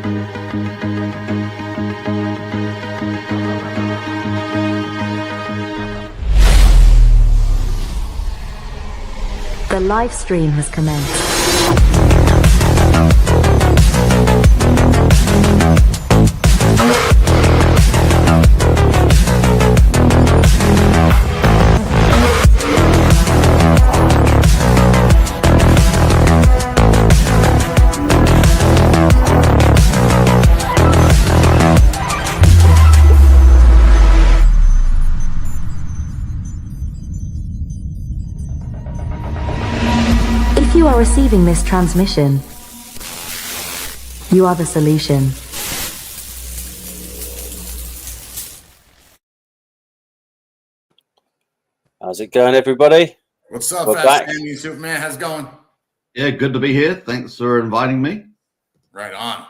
The live stream has commenced. If you are receiving this transmission, you are the solution. How's it going, everybody? What's up, We're Fast back. Andy Superman? How's it going? Yeah, good to be here. Thanks for inviting me. Right on.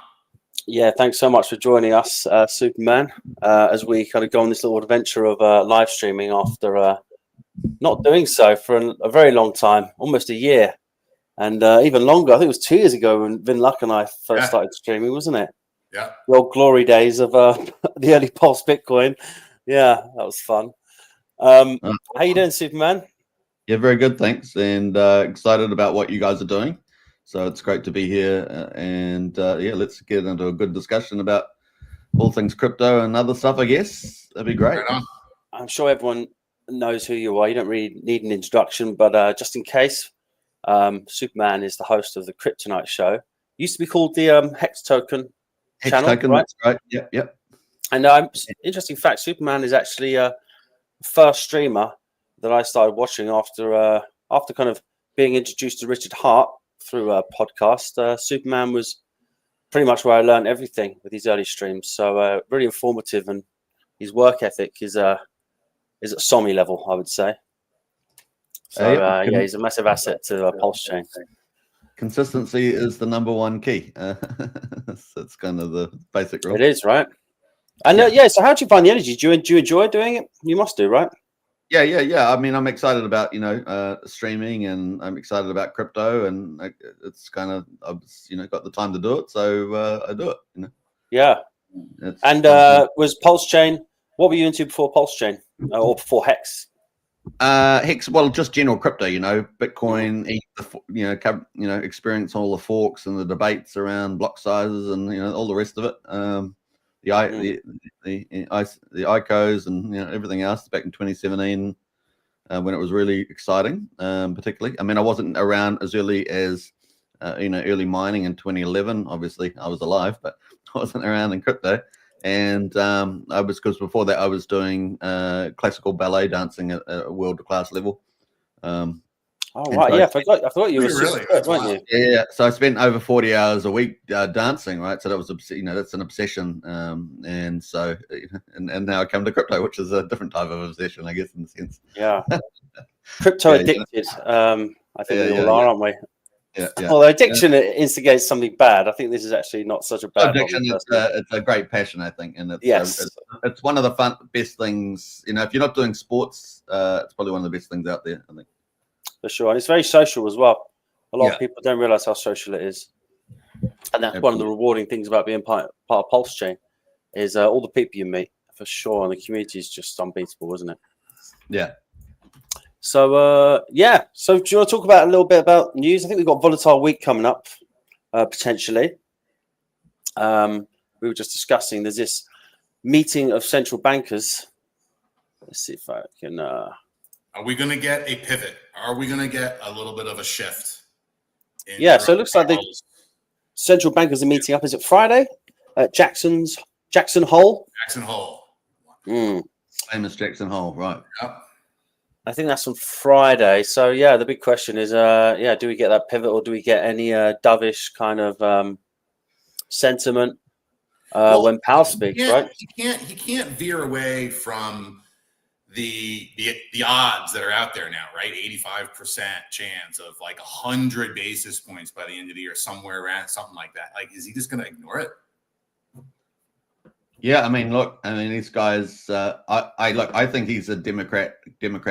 Yeah, thanks so much for joining us, Superman, as we kind of go on this little adventure of live streaming after not doing so for a very long time, almost a year, and even longer. I think it was 2 years ago when Vin Luck and I first started streaming, wasn't it? Yeah. The old glory days of the early Pulse Bitcoin. Yeah, that was fun. How you doing, Superman? Yeah, very good, thanks, and excited about what you guys are doing. So it's great to be here, and yeah, let's get into a good discussion about all things crypto and other stuff. I guess that'd be great. Right on. I'm sure everyone knows who you are. You don't really need an introduction, but just in case, Superman is the host of the Kryptonite Show. Used to be called the Hex Token Hex channel, Token, right? that's right. Yep, yep. And interesting fact: Superman is actually first streamer that I started watching after kind of being introduced to Richard Hart through a podcast. Superman was pretty much where I learned everything with his early streams. So really informative, and his work ethic is at SOMI level, I would say. So yeah, he's a massive asset to Pulse Chain. Consistency is the number one key. That's kind of the basic rule. It is, right? And so how do you find the energy? Do you enjoy doing it? You must do, right? Yeah. I mean, I'm excited about streaming, and I'm excited about crypto, and it's kind of I've got the time to do it, so I do it. Yeah. And was Pulse Chain? What were you into before Pulse Chain or before Hex? Hex, well, just general crypto, Bitcoin, experience all the forks and the debates around block sizes and all the rest of it. The ICOs and everything else back in 2017 when it was really exciting, particularly. I mean, I wasn't around as early as early mining in 2011. Obviously, I was alive, but I wasn't around in crypto. And because before that I was doing classical ballet dancing at a world-class level. Oh right, yeah, I thought you were really, weren't you? Yeah, so I spent over 40 hours a week dancing, right? So that was that's an obsession, and so and now I come to crypto, which is a different type of obsession, I guess, in a sense. Yeah, crypto addicted. I think we all are, aren't we? Yeah. Although addiction instigates something bad, I think this is actually not such a bad addiction. It's a great passion, I think, and it's one of the best things. If you're not doing sports, it's probably one of the best things out there, I think. For sure, and it's very social as well. A lot of people don't realize how social it is, and that's one of the rewarding things about being part of Pulse Chain is all the people you meet, for sure, and the community is just unbeatable, isn't it? Yeah. So so do you want to talk about a little bit about news? I think we've got volatile week coming up, potentially. We were just discussing there's this meeting of central bankers. Let's see if I can. Are we going to get a pivot? Are we going to get a little bit of a shift? So it looks like the central bankers are meeting up. Is it Friday at Jackson Hole? Jackson Hole. Famous Jackson Hole, right? Yep. I think that's on Friday. So yeah, the big question is, do we get that pivot or do we get any dovish kind of sentiment when Powell speaks? Right? You can't veer away from the odds that are out there now, right? 85% chance of like 100 basis points by the end of the year, somewhere around something like that. Like, is he just going to ignore it? Yeah, I mean, these guys. I think he's a Democrat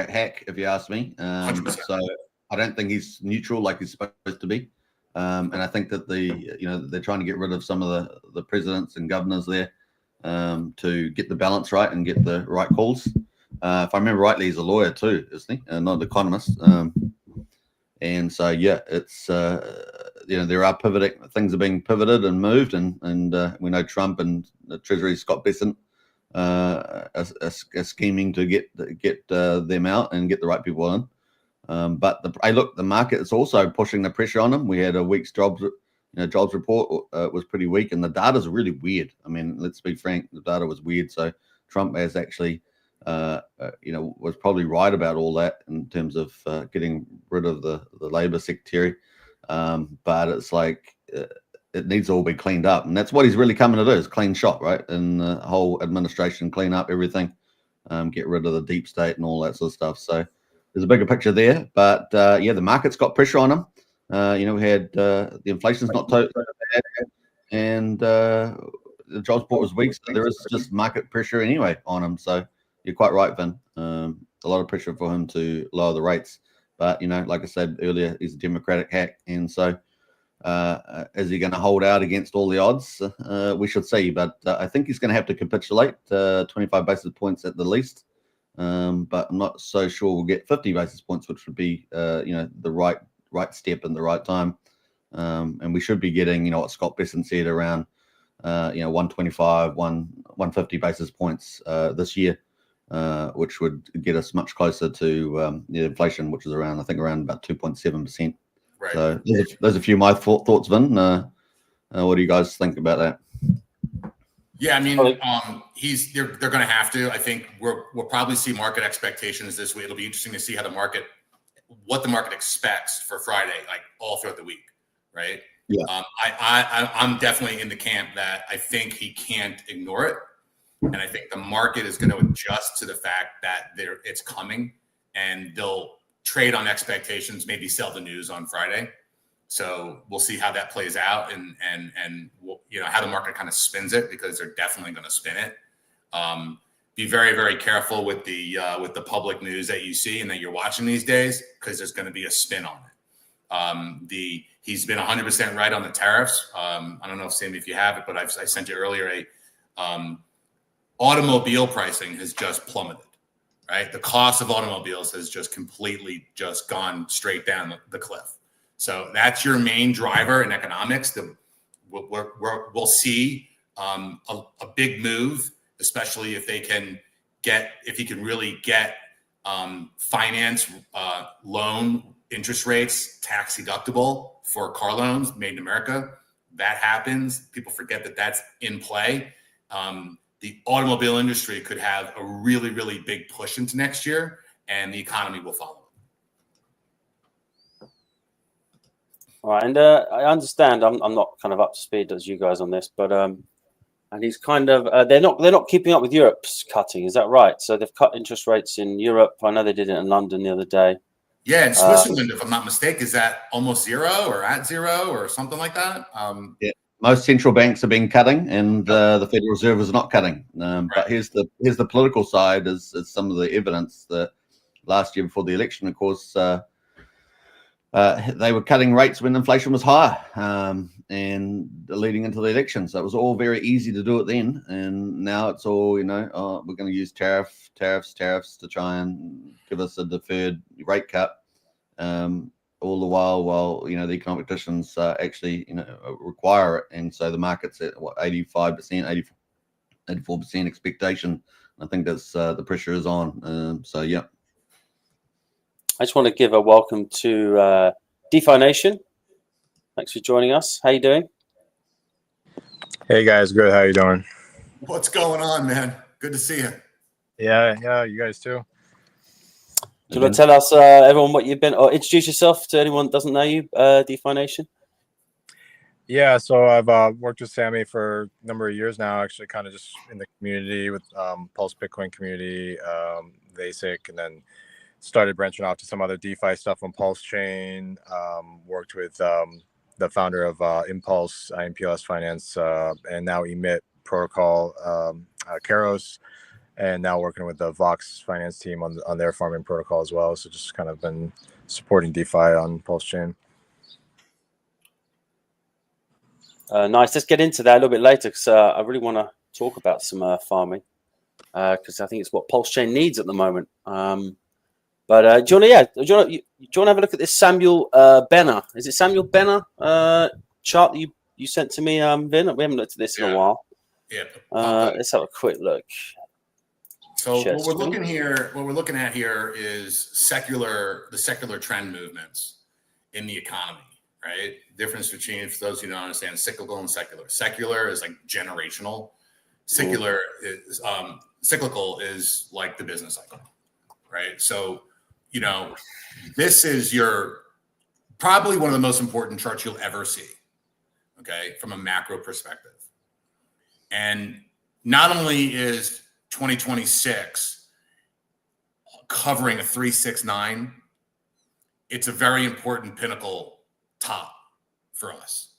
hack, if you ask me. So I don't think he's neutral like he's supposed to be. And I think that they're trying to get rid of some of the presidents and governors there to get the balance right and get the right calls. If I remember rightly, he's a lawyer too, isn't he? Not an economist. And so, yeah, it's there are things are being pivoted and moved, and we know Trump and the Treasury Scott Bessent are scheming to get them out and get the right people in. But the market is also pushing the pressure on them. We had a week's jobs report was pretty weak, and the data is really weird. I mean, let's be frank, the data was weird. So Trump has actually, was probably right about all that in terms of getting rid of the labor secretary. But it's like it needs to all be cleaned up, and that's what he's really coming to do, is clean shop, right? And the whole administration, clean up everything, get rid of the deep state and all that sort of stuff. So there's a bigger picture there, but the market's got pressure on them. We had the inflation's not totally bad, and the jobs report was weak, so there is just market pressure anyway on him. So you're quite right, Vin. A lot of pressure for him to lower the rates, but like I said earlier, he's a Democratic hack, and so is he going to hold out against all the odds? We should see, but I think he's going to have to capitulate 25 basis points at the least. But I'm not so sure we'll get 50 basis points, which would be the right step in the right time. And we should be getting what Scott Bessent said, around 125, 150 basis points this year, which would get us much closer to the inflation, which is around about 2.7%. Right. So those are a few of my thoughts, Vin. What do you guys think about that? Yeah, I mean, they're going to have to. I think we'll probably see market expectations this week. It'll be interesting to see what the market expects for Friday, like all throughout the week, right? Yeah. I'm definitely in the camp that I think he can't ignore it, and I think the market is going to adjust to the fact that it's coming, and they'll trade on expectations, maybe sell the news on Friday. So we'll see how that plays out, and how the market kind of spins it, because they're definitely going to spin it. Be very, very careful with the public news that you see and that you're watching these days, because there's going to be a spin on it. He's been 100% right on the tariffs. I don't know, Sammy, if you have it, but I sent you earlier automobile pricing has just plummeted. Right, the cost of automobiles has just completely gone straight down the cliff. So that's your main driver in economics. We'll see a big move, especially if he can really get finance loan interest rates tax deductible for car loans made in America. That happens. People forget that that's in play. The automobile industry could have a really, really big push into next year, and the economy will follow. All right, and I understand I'm not kind of up to speed as you guys on this, but and he's kind of they're not keeping up with Europe's cutting. Is that right? So they've cut interest rates in Europe. I know they did it in London the other day. Yeah, in Switzerland, if I'm not mistaken, is that almost zero or at zero or something like that? Yeah. Most central banks have been cutting, and the Federal Reserve is not cutting. Right. But here's the political side, is some of the evidence that last year before the election, of course, they were cutting rates when inflation was higher, and leading into the election. So it was all very easy to do it then, and now it's all we're going to use tariffs to try and give us a deferred rate cut. All the while the economic conditions actually require it, and so the market's at 85%, 84% expectation. I think that's the pressure is on. So yeah, I just want to give a welcome to DeFi Nation. Thanks for joining us. How you doing? Hey guys, good. How you doing? What's going on, man? Good to see you. Yeah, you guys too. Do you want to tell us, everyone, what you've been, or introduce yourself to anyone that doesn't know you, DeFi Nation? Yeah, so I've worked with Sammy for a number of years now, actually kind of just in the community with Pulse Bitcoin community, VASIC, and then started branching off to some other DeFi stuff on Pulse Chain, worked with the founder of Impulse, IMPLS Finance, and now Emit Protocol, Keros, and now working with the Vox finance team on their farming protocol as well. So just kind of been supporting DeFi on Pulse Chain. Nice. Let's get into that a little bit later because I really want to talk about some farming because I think it's what Pulse Chain needs at the moment. But do you want to have a look at this Samuel Benner? Is it Samuel Benner chart that you sent to me, Vin? We haven't looked at this in a while. Yeah. Let's have a quick look. So what we're looking at here is the secular trend movements in the economy, right? Difference between, for those who don't understand, cyclical and secular. Secular is like generational. Cyclical is like the business cycle, right? So, this is probably one of the most important charts you'll ever see, okay, from a macro perspective. And not only is 2026 covering a 369, it's a very important pinnacle top for us.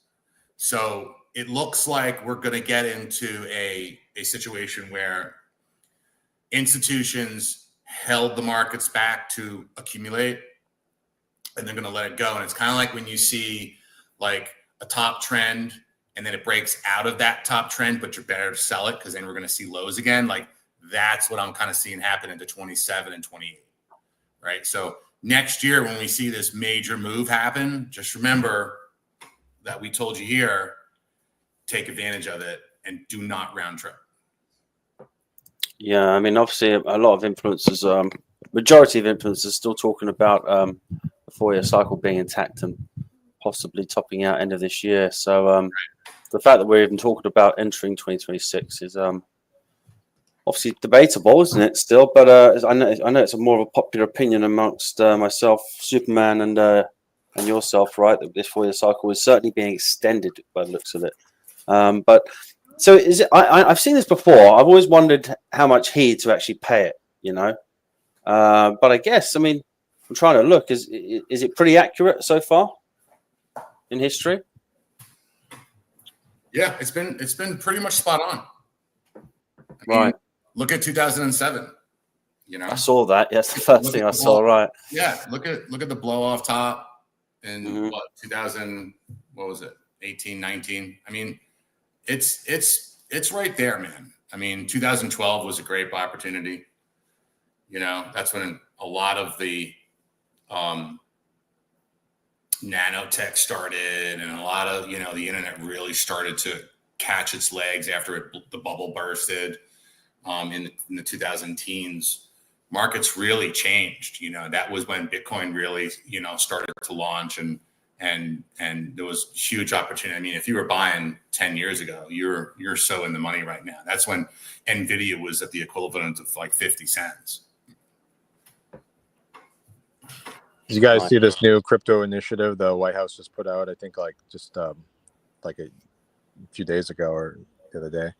So it looks like we're going to get into a situation where institutions held the markets back to accumulate and they're going to let it go. And it's kind of like when you see like a top trend and then it breaks out of that top trend, but you're better to sell it because then we're going to see lows again. Like that's what I'm kind of seeing happen into 27 and 28, right? So next year when we see this major move happen, just remember that we told you here, take advantage of it and do not round trip. Yeah, I mean, obviously, a lot of influencers, majority of influencers, still talking about the 4-year cycle being intact and possibly topping out end of this year. So the fact that we're even talking about entering 2026 is obviously debatable, isn't it? Still, but I know it's a more of a popular opinion amongst myself, Superman, and yourself, right? That this 4-year cycle is certainly being extended by the looks of it. But so is it? I've seen this before. I've always wondered how much heed to actually pay it, But I guess, I mean, I'm trying to look. Is it pretty accurate so far in history? Yeah, it's been pretty much spot on. Right. Look at 2007. I saw that. Yes, the first thing I saw. Right. Yeah. Look at the blow off top in 2000. What was it? 18, 19. I mean, it's right there, man. I mean, 2012 was a great opportunity. That's when a lot of the nanotech started and a lot of, the internet really started to catch its legs after the bubble bursted in the 2010s. Markets really changed. That was when Bitcoin really, started to launch and there was huge opportunity. I mean, if you were buying 10 years ago, you're so in the money right now. That's when Nvidia was at the equivalent of like 50 cents. Did you guys see this new crypto initiative the White House just put out? I think like a few days ago or the other day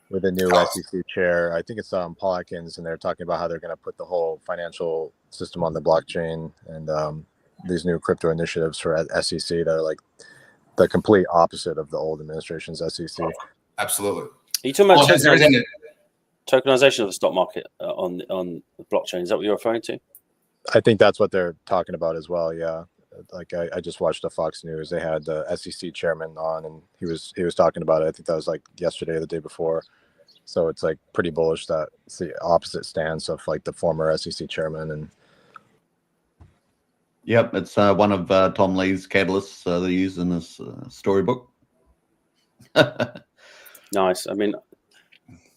with a new SEC chair. I think it's Paul Atkins, and they're talking about how they're going to put the whole financial system on the blockchain and these new crypto initiatives for SEC that are like the complete opposite of the old administration's SEC. Absolutely. Are you talking about tokenization of the stock market on the blockchain? Is that what you're referring to? I think that's what they're talking about as well. Yeah. Like I just watched the Fox News. They had the SEC chairman on, and he was talking about it. I think that was like yesterday or the day before. So it's like pretty bullish that it's the opposite stance of like the former SEC chairman. And yep, it's one of Tom Lee's catalysts they use in this storybook. Nice. I mean,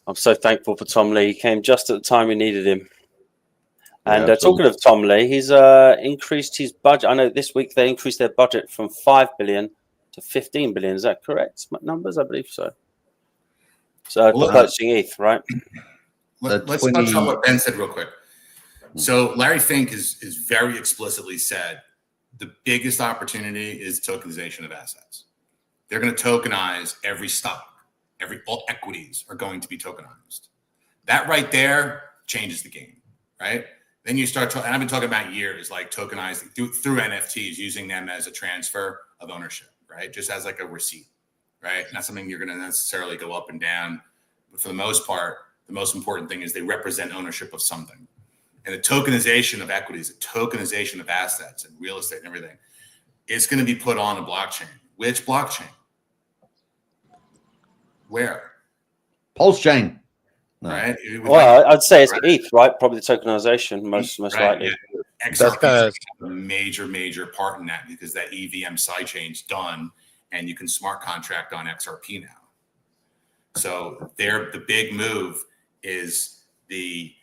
I'm so thankful for Tom Lee. He came just at the time we needed him. And talking of Tom Lee, he's increased his budget. I know this week they increased their budget from 5 billion to 15 billion. Is that correct? Numbers, I believe so. So purchasing ETH, right? Let's touch on what Ben said real quick. So Larry Fink is very explicitly said the biggest opportunity is tokenization of assets. They're going to tokenize every stock. All equities are going to be tokenized. That right there changes the game, right? Then you start, and I've been talking about years, like tokenizing through NFTs, using them as a transfer of ownership, right? Just as like a receipt, right? Not something you're going to necessarily go up and down. But for the most part, the most important thing is they represent ownership of something. And the tokenization of equities, the tokenization of assets and real estate and everything, it's going to be put on a blockchain. Which blockchain? Where? Pulse chain. No. Right? Well, I'd say it's ETH, right? Probably the tokenization, most likely. Yeah. That's XRP kinda- is a major part in that, because that EVM sidechain's done, and you can smart contract on XRP now. So the big move is the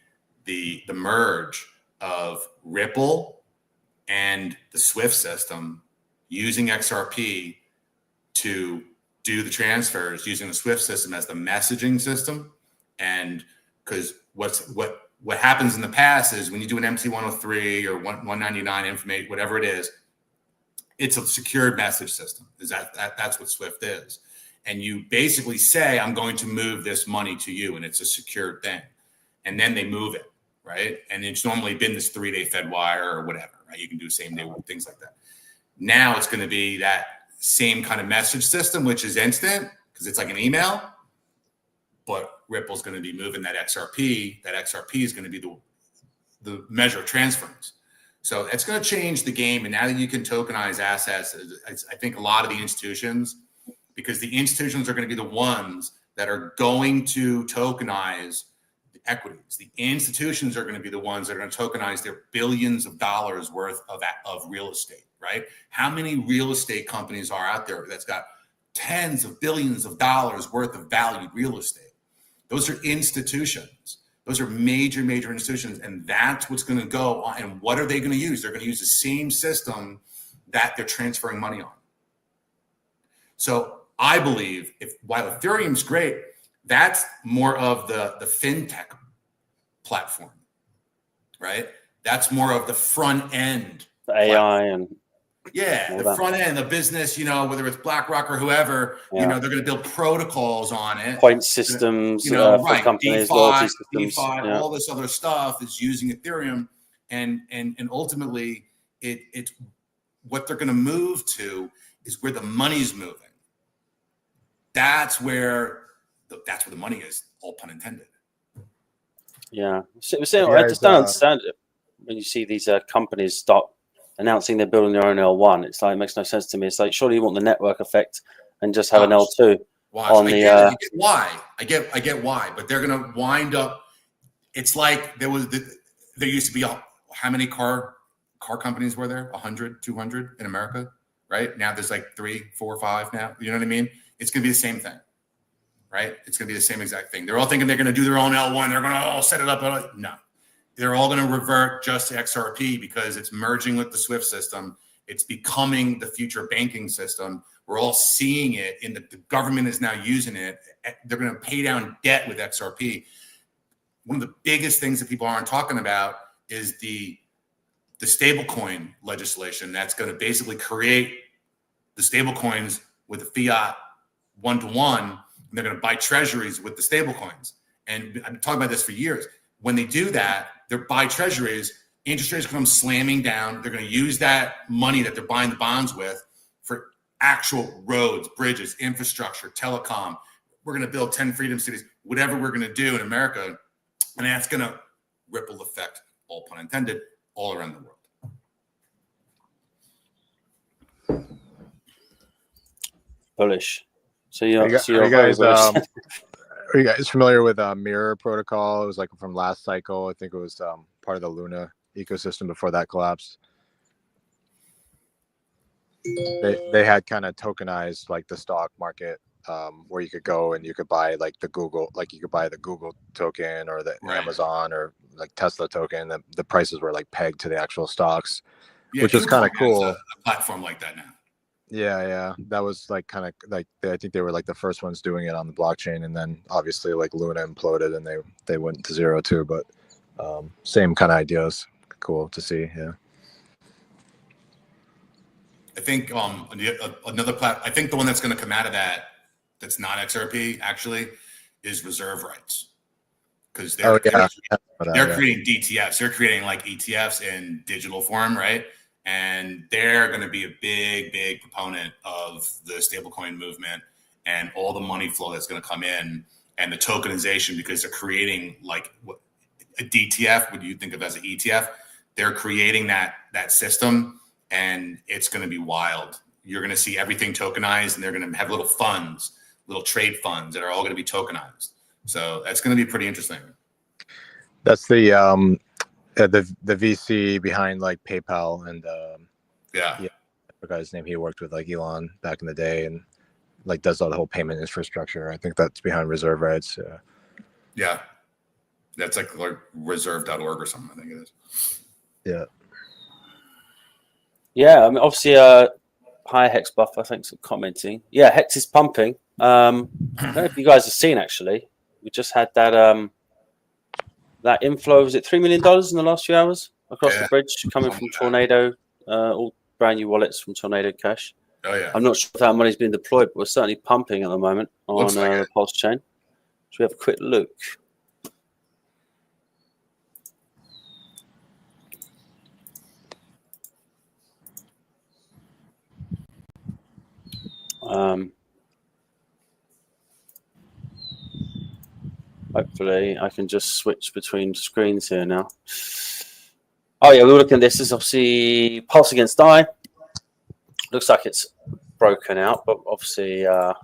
merge of Ripple and the SWIFT system using XRP to do the transfers, using the SWIFT system as the messaging system. And because what happens in the past is when you do an MT103 or 199 information, whatever it is, it's a secured message system. That's what SWIFT is. And you basically say, I'm going to move this money to you, and it's a secured thing. And then they move it, right? And it's normally been this 3-day Fed wire or whatever, right? You can do same day, things like that. Now it's going to be that same kind of message system, which is instant because it's like an email, but Ripple's going to be moving that XRP. That XRP is going to be the measure of transference. So it's going to change the game. And now that you can tokenize assets, I think a lot of the institutions, because the institutions are going to be the ones that are going to tokenize the equities. The institutions are going to be the ones that are going to tokenize their billions of dollars worth of real estate, right? How many real estate companies are out there that's got tens of billions of dollars worth of valued real estate? Those are institutions. Those are major institutions. And that's what's going to go on. And what are they going to use? They're going to use the same system that they're transferring money on. So I believe while Ethereum's great, that's more of the fintech platform, right? That's more of the front end. The AI and the front end, the business, whether it's BlackRock or whoever, they're going to build protocols on it. Point systems, for companies, loyalty systems. All this other stuff is using Ethereum. And ultimately, it's what they're going to move to is where the money's moving. That's where the money is, all pun intended. Yeah. So I just don't understand it when you see these companies start announcing they're building their own L1. It's like, it makes no sense to me. It's like, surely you want the network effect and just have an L2 on the. I get why. I get why, but they're going to wind up. It's like there used to be how many car companies were there? 100, 200 in America, right? Now there's like 3, 4, 5 now. You know what I mean? It's going to be the same thing, right? It's going to be the same exact thing. They're all thinking they're going to do their own L1. They're going to all set it up. No. They're all going to revert just to XRP because it's merging with the SWIFT system. It's becoming the future banking system. We're all seeing it in the government is now using it. They're going to pay down debt with XRP. One of the biggest things that people aren't talking about is the stablecoin legislation that's going to basically create the stablecoins with the fiat 1-to-1, and they're going to buy treasuries with the stablecoins. And I've been talking about this for years. When they do that, they buy treasuries, interest rates come slamming down. They're going to use that money that they're buying the bonds with for actual roads, bridges, infrastructure, telecom. We're going to build 10 freedom cities, whatever we're going to do in America. And that's going to ripple effect, all pun intended, all around the world. Bullish. So are you guys familiar with Mirror Protocol? It was like from last cycle. I think it was part of the Luna ecosystem before that collapsed. They had kind of tokenized like the stock market where you could go and you could buy like the Google token or the Amazon or like Tesla token. The prices were like pegged to the actual stocks, which was kind of cool. A platform like that now. Yeah. That was like kind of like I think they were like the first ones doing it on the blockchain, and then obviously like Luna imploded and they went to zero too. But same kind of ideas. Cool to see. Yeah. I think another I think the one that's going to come out of that's not XRP actually is reserve rights, because they're creating DTFs. They're creating like ETFs in digital form, right? And they're going to be a big proponent of the stablecoin movement and all the money flow that's going to come in and the tokenization, because they're creating like a DTF, what you think of as an ETF. They're creating that system, and it's going to be wild. You're going to see everything tokenized, and they're going to have little little trade funds that are all going to be tokenized. So that's going to be pretty interesting. That's the VC behind like PayPal and Yeah. I forgot his name. He worked with like Elon back in the day and like does all the whole payment infrastructure. I think that's behind Reserve Rights. Yeah. That's like reserve.org or something, I think it is. Yeah. Yeah, I mean, obviously, hi Hex Buffer, thanks for commenting. Yeah, Hex is pumping. I don't know if you guys have seen, actually. We just had that that inflow, was it $3 million in the last few hours across the bridge coming from Tornado, all brand new wallets from Tornado Cash. Oh, yeah. I'm not sure if that money's been deployed, but we're certainly pumping at the moment on Looks like the Pulse chain. Should we have a quick look? Hopefully I can just switch between screens here now. Oh yeah, we were looking at this. This is obviously Pulse against DAI. Looks like it's broken out, but obviously I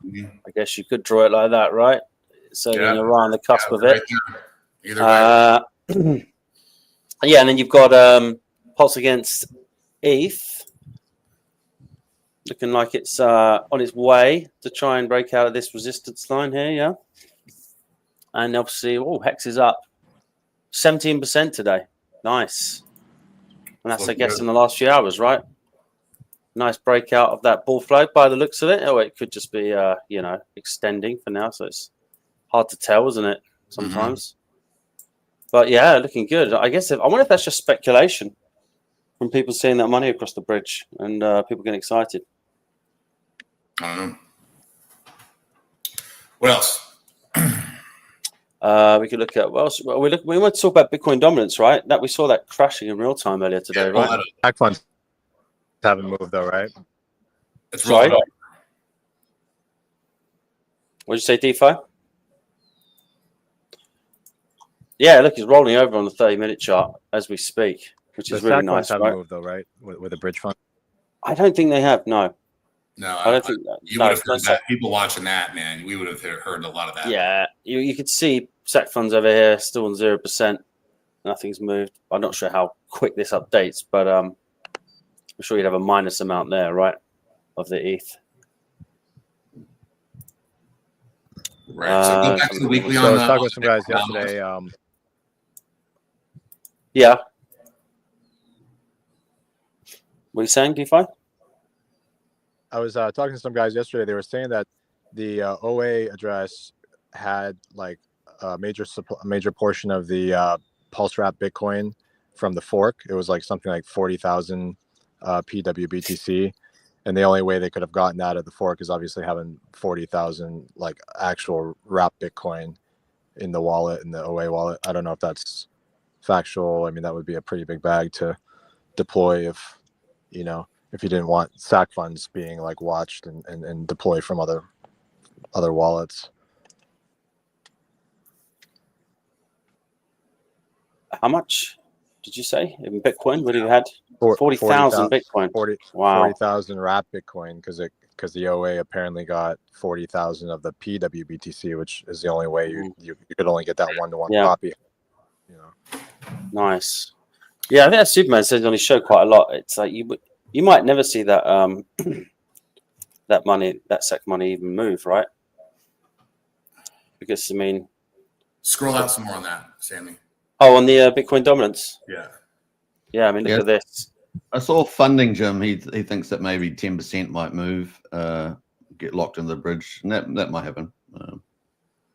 guess you could draw it like that, right? So you're right on the cusp of it. Either way. Yeah, and then you've got Pulse against ETH. Looking like it's on its way to try and break out of this resistance line here, yeah. And obviously, Hex is up 17% today. Nice. And that's, I guess, in the last few hours, right? Nice breakout of that bull flow by the looks of it. Oh, it could just be, extending for now. So it's hard to tell, isn't it? Sometimes. But yeah, looking good. I guess I wonder if that's just speculation from people seeing that money across the bridge and people getting excited. I don't know. What else? We could look at we want to talk about Bitcoin dominance, right? That we saw that crashing in real time earlier today, right? Back funds haven't moved though, right? It's Sorry? rolling up. What did you say, DeFi? Yeah, look, it's rolling over on the 30-minute chart as we speak, which is really nice, haven't right? moved though, right? With a bridge fund. I don't think they have. No, No, I don't think that. you would have heard that. People watching that, man, we would have heard a lot of that. Yeah, you could see SEC funds over here still on 0%. Nothing's moved. I'm not sure how quick this updates, but I'm sure you'd have a minus amount there, right, of the ETH. Right. So go back to the weekly So on I was the. talking with some guys yesterday. Yeah. What are you saying, DeFi? I was talking to some guys yesterday. They were saying that the OA address had like a major portion of the Pulse Wrap Bitcoin from the fork. It was like something like 40,000 PWBTC, and the only way they could have gotten that at the fork is obviously having 40,000 like actual wrap Bitcoin in the wallet, in the OA wallet. I don't know if that's factual. I mean, that would be a pretty big bag to deploy if you didn't want SAC funds being like watched and deployed from other wallets. How much did you say in Bitcoin? What have you had? 40,000 Bitcoin. 40,000 wrap Bitcoin because the OA apparently got 40,000 of the PWBTC, which is the only way you could only get that one-to-one copy. Nice. Yeah, I think that Superman says on his show quite a lot. It's like you might never see that that SEC money even move, right? Because I mean, Scroll out some more on that, Sammy. Oh, on the Bitcoin dominance. Yeah. I mean, look at this. I saw funding, Jim. He thinks that maybe 10% might move, get locked in the bridge, and that might happen.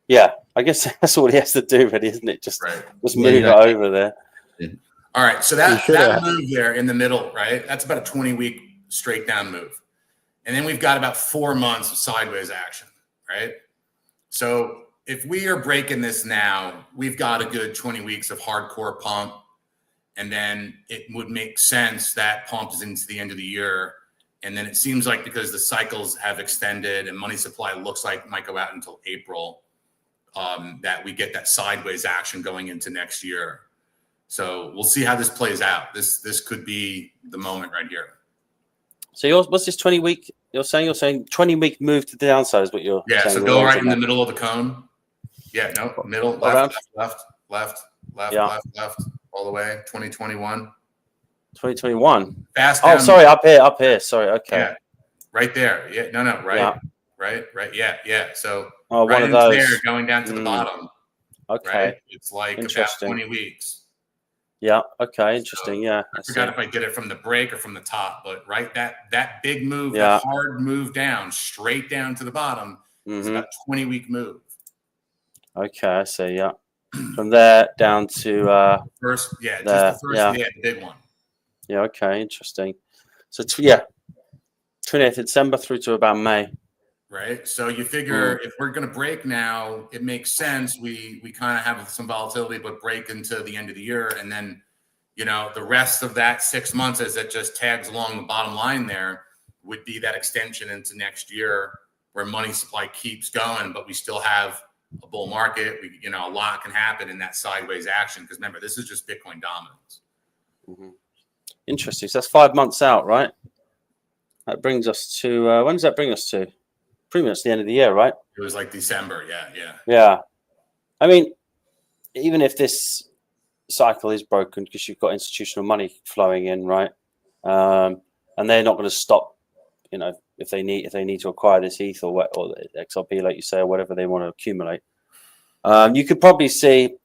Yeah, I guess that's all he has to do, really, isn't it? Just move it over there. Yeah. All right. So that move there in the middle, right? That's about a 20-week straight down move. And then we've got about 4 months of sideways action, right? So if we are breaking this now, we've got a good 20 weeks of hardcore pump. And then it would make sense that pump is into the end of the year. And then it seems like because the cycles have extended and money supply looks like it might go out until April, that we get that sideways action going into next year. So we'll see how this plays out. This could be the moment right here. So what's this 20-week You're saying 20-week move to the downside is what you're Yeah, saying. so go right in the middle of the cone. Yeah, no, middle, Around? left, all the way. 2021. 2021. Fast Oh, down. sorry, up here. Sorry, okay. Yeah, right there. Yeah, no, right, Yeah. right. Yeah. So Oh, right one of into those. there, going down to the bottom. Okay. Right, it's like about Interesting. 20 weeks. Yeah. Okay. Interesting. So, Yeah. I forgot if I did it from the break or from the top, but right, that big move, Yeah. that hard move down, straight down to the bottom, is about 20-week move. Okay, I see. Yeah. From there down to First, yeah, there, just the first, yeah. the big one. Yeah. Okay. Interesting. So 28th December through to about May. Right. So you figure if we're going to break now, it makes sense. We kind of have some volatility, but break into the end of the year. And then, the rest of that 6 months as it just tags along the bottom line there would be that extension into next year where money supply keeps going, but we still have a bull market. A lot can happen in that sideways action. Because remember, this is just Bitcoin dominance. Interesting. So that's 5 months out, right? That brings us to when does that bring us to? Pretty much the end of the year, right? It was like December. Yeah. Yeah. I mean, even if this cycle is broken because you've got institutional money flowing in, right? And they're not going to stop, if they need to acquire this ETH or the XRP, like you say, or whatever they want to accumulate. You could probably see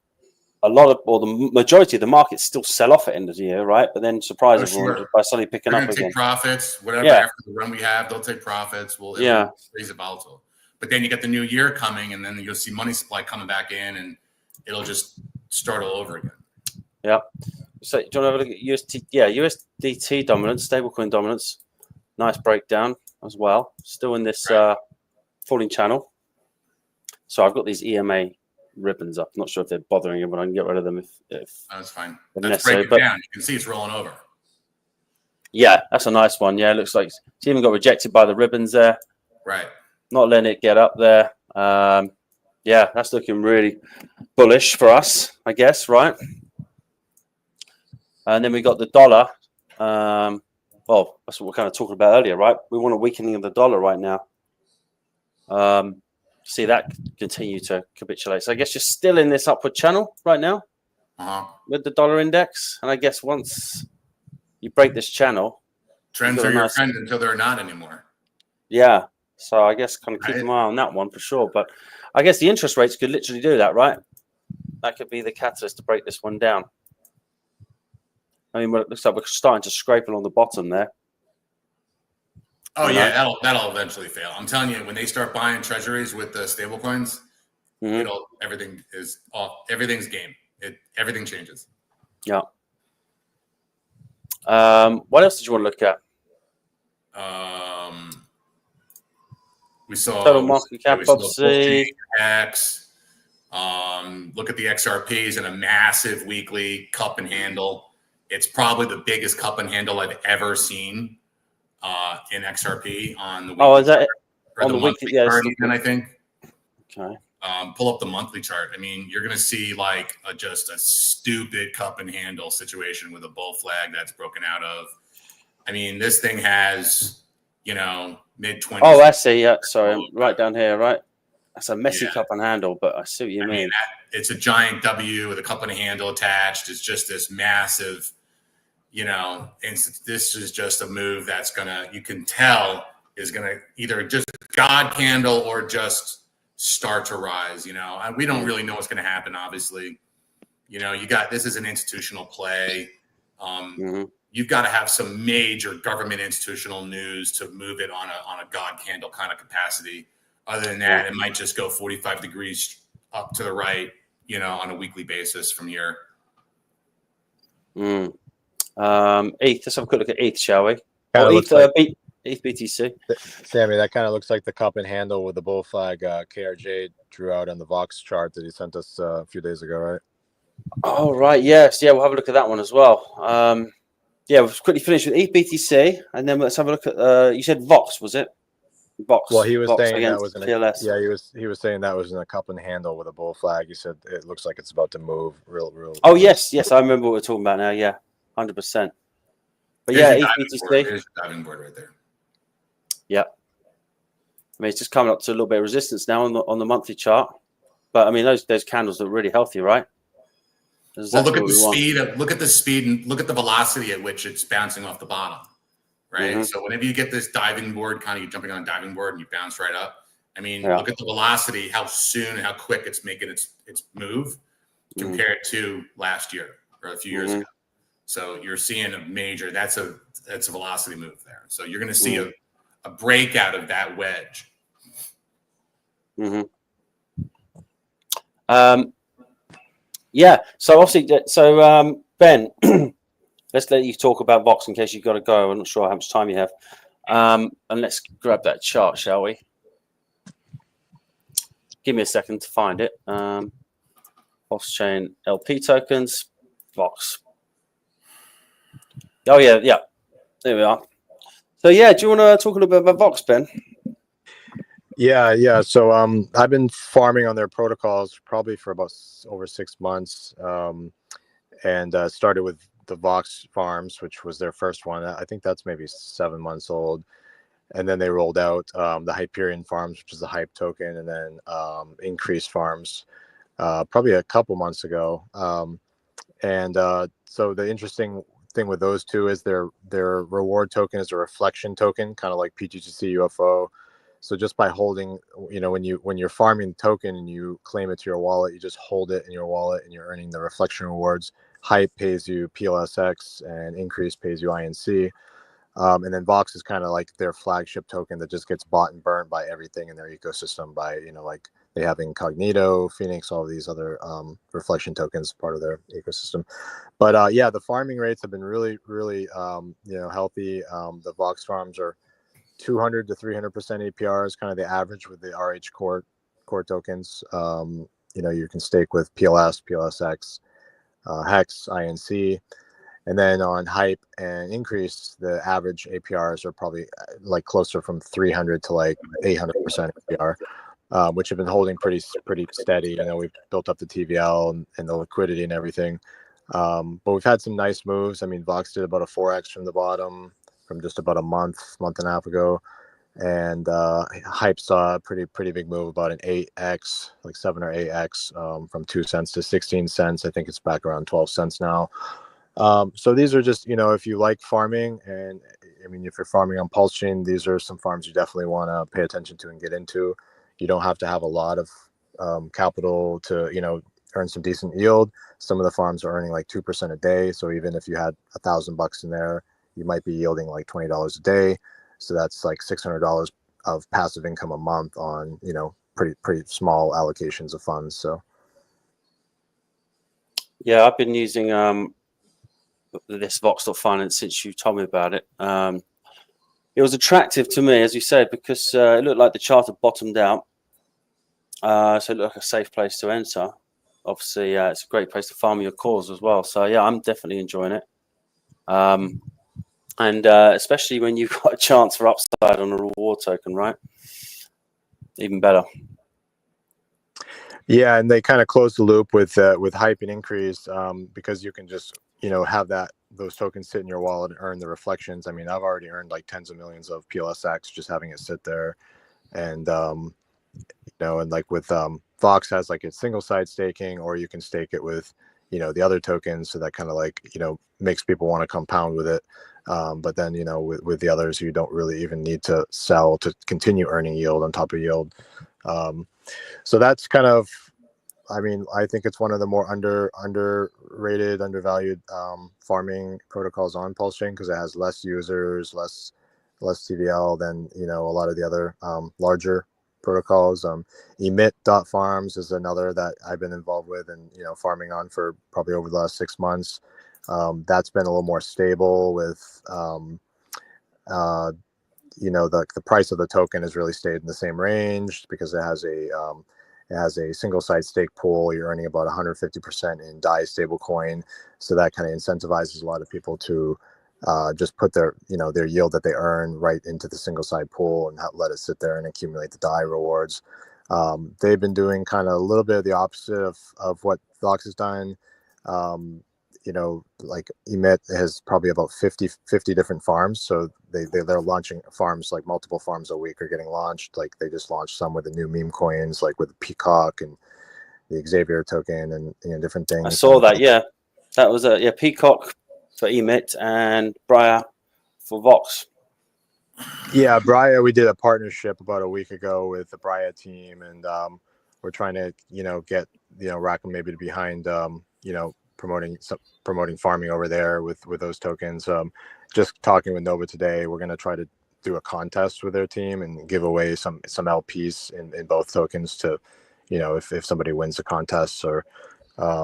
a lot of, or the majority of the markets still sell off at the end of the year, right? But then surprise everyone by suddenly picking They're up going to again. take profits, whatever after the run we have, they'll take profits. Raise it volatile. But then you get the new year coming, and then you'll see money supply coming back in, and it'll just start all over again. Yeah. So do you want to have a look at UST? Yeah, USDT dominance, stablecoin dominance. Nice breakdown as well. Still in this falling channel. So I've got these EMA ribbons up. Not sure if they're bothering you, but I can get rid of them if That's fine. Let's break it down. You can see it's rolling over. Yeah, that's a nice one. Yeah, it looks like it's even got rejected by the ribbons there. Right. Not letting it get up there. Yeah, that's looking really bullish for us, I guess, right? And then we got the dollar. Well, that's what we're kind of talking about earlier, right? We want a weakening of the dollar right now. See that continue to capitulate. So I guess you're still in this upward channel right now with the dollar index. And I guess once you break this channel, trends are your friend until they're not anymore. Yeah. So I guess kind of keep an eye on that one for sure. But I guess the interest rates could literally do that, right? That could be the catalyst to break this one down. I mean, well, it looks like we're starting to scrape along the bottom there. Oh yeah, that'll eventually fail. I'm telling you, when they start buying treasuries with the stable coins, everything's game. Everything changes. Yeah. What else did you want to look at? We saw total market cap, obviously. X. Look at the XRPs in a massive weekly cup and handle. It's probably the biggest cup and handle I've ever seen in XRP on the weekly. Oh, is that or on the monthly chart? Even I think. Okay. Pull up the monthly chart. I mean, you're going to see like just a stupid cup and handle situation with a bull flag that's broken out of. I mean, this thing has, mid-20s. Oh, I see. Yeah, sorry, right down here, right? That's a messy cup and handle, but I see what you mean. It's a giant W with a cup and handle attached. It's just this massive, and this is just a move that's you can tell is gonna either just God candle or just start to rise. We don't really know what's gonna happen. Obviously, this is an institutional play. You've got to have some major government institutional news to move it on a God candle kind of capacity. Other than that, it might just go 45 degrees up to the right, on a weekly basis from here. ETH. Let's have a quick look at ETH, shall we? ETH BTC. Sammy, that kind of looks like the cup and handle with the bull flag KRJ drew out on the Vox chart that he sent us a few days ago, right? Oh, right. Yes. Yeah, we'll have a look at that one as well. Yeah, we've quickly finished with ETH BTC, and then let's have a look at. You said Vox, was it? Vox. Well, he was Vox saying that was in TLS. he was saying that was in a cup and handle with a bull flag. He said it looks like it's about to move real. Oh yes, I remember what we're talking about now. Yeah, 100%. But There's ETH your BTC. There's your diving board right there. Yeah, I mean, it's just coming up to a little bit of resistance now on the monthly chart. But I mean, those candles are really healthy, right? Well, look at the speed. Look at the speed and look at the velocity at which it's bouncing off the bottom, right? Mm-hmm. So whenever you get this diving board, kind of you jumping on a diving board and you bounce right up. I mean, Yeah. look at the velocity, how soon and how quick it's making its move compared to last year or a few years ago. So you're seeing a major. That's a velocity move there. So you're going to see a breakout of that wedge. Mm-hmm. Yeah. So obviously, Ben, let's let you talk about Vox in case you've got to go. I'm not sure how much time you have. And let's grab that chart, shall we? Give me a second to find it. Off-chain LP tokens, Vox. Oh yeah. There we are. So yeah, do you want to talk a little bit about Vox, Ben? Yeah. So I've been farming on their protocols probably for about over 6 months, and started with the Vox farms, which was their first one. I think that's maybe 7 months old, and then they rolled out the Hyperion farms, which is the Hype token, and then Increased farms probably a couple months ago. So the interesting thing with those two is their reward token is a reflection token, kind of like PGGC UFO. So just by holding, when you're farming the token and you claim it to your wallet, you just hold it in your wallet and you're earning the reflection rewards. Hype pays you PLSX and Increase pays you INC. And then Vox is kind of like their flagship token that just gets bought and burnt by everything in their ecosystem by, like they have Incognito, Phoenix, all of these other reflection tokens part of their ecosystem. But yeah, the farming rates have been really, really, healthy. The Vox farms are 200 to 300% APR is kind of the average with the RH core tokens. You can stake with PLS, PLSX, Hex, INC. And then on Hype and Increase, the average APRs are probably like closer from 300 to like 800% APR, which have been holding pretty steady. We've built up the TVL and the liquidity and everything. But we've had some nice moves. I mean, Vox did about a 4x from the bottom from just about a month and a half ago. And Hype saw a pretty big move, about an 8x, like 7 or 8x, from 2 cents to 16 cents. I think it's back around 12 cents now. So these are just, if you like farming, and I mean, if you're farming on Pulse Chain, these are some farms you definitely want to pay attention to and get into. You don't have to have a lot of capital to, earn some decent yield. Some of the farms are earning like 2% a day. So even if you had $1,000 in there, you might be yielding like $20 a day. So that's like $600 of passive income a month on, pretty small allocations of funds. So. Yeah, I've been using this Vox.finance since you told me about it. It was attractive to me, as you said, because it looked like the chart had bottomed out. So it looked like a safe place to enter. Obviously, it's a great place to farm your cores as well. So yeah, I'm definitely enjoying it. And especially when you've got a chance for upside on a reward token, right? Even better. Yeah, and they kind of closed the loop with Hype and Increase, because you can just have those tokens sit in your wallet and earn the reflections. I mean, I've already earned like tens of millions of PLSX just having it sit there, and and like with Vox has like its single side staking, or you can stake it with the other tokens, so that kind of like makes people want to compound with it. But then with the others, you don't really even need to sell to continue earning yield on top of yield. So that's kind of, I mean, I think it's one of the more underrated, undervalued farming protocols on Pulse Chain, because it has less users, less TVL than a lot of the other larger protocols. Emit.farms is another that I've been involved with and farming on for probably over the last 6 months. That's been a little more stable with the price of the token has really stayed in the same range because it has a single side stake pool. You're earning about 150% in DAI stablecoin, so that kind of incentivizes a lot of people to just put their yield that they earn right into the single side pool and let it sit there and accumulate the DAI rewards. They've been doing kind of a little bit of the opposite of what Vox has done. like Emit has probably about 50 different farms. So they're launching farms, like multiple farms a week are getting launched. Like they just launched some with the new meme coins, like with Peacock and the Xavier token and different things. I saw that. Yeah, that was Peacock for Emit and Briar for Vox. Yeah, Briar, we did a partnership about a week ago with the Briar team, and we're trying to get Rackham maybe behind promoting farming over there with those tokens. Just talking with Nova today, we're going to try to do a contest with their team and give away some LPs in both tokens to, if somebody wins the contest, or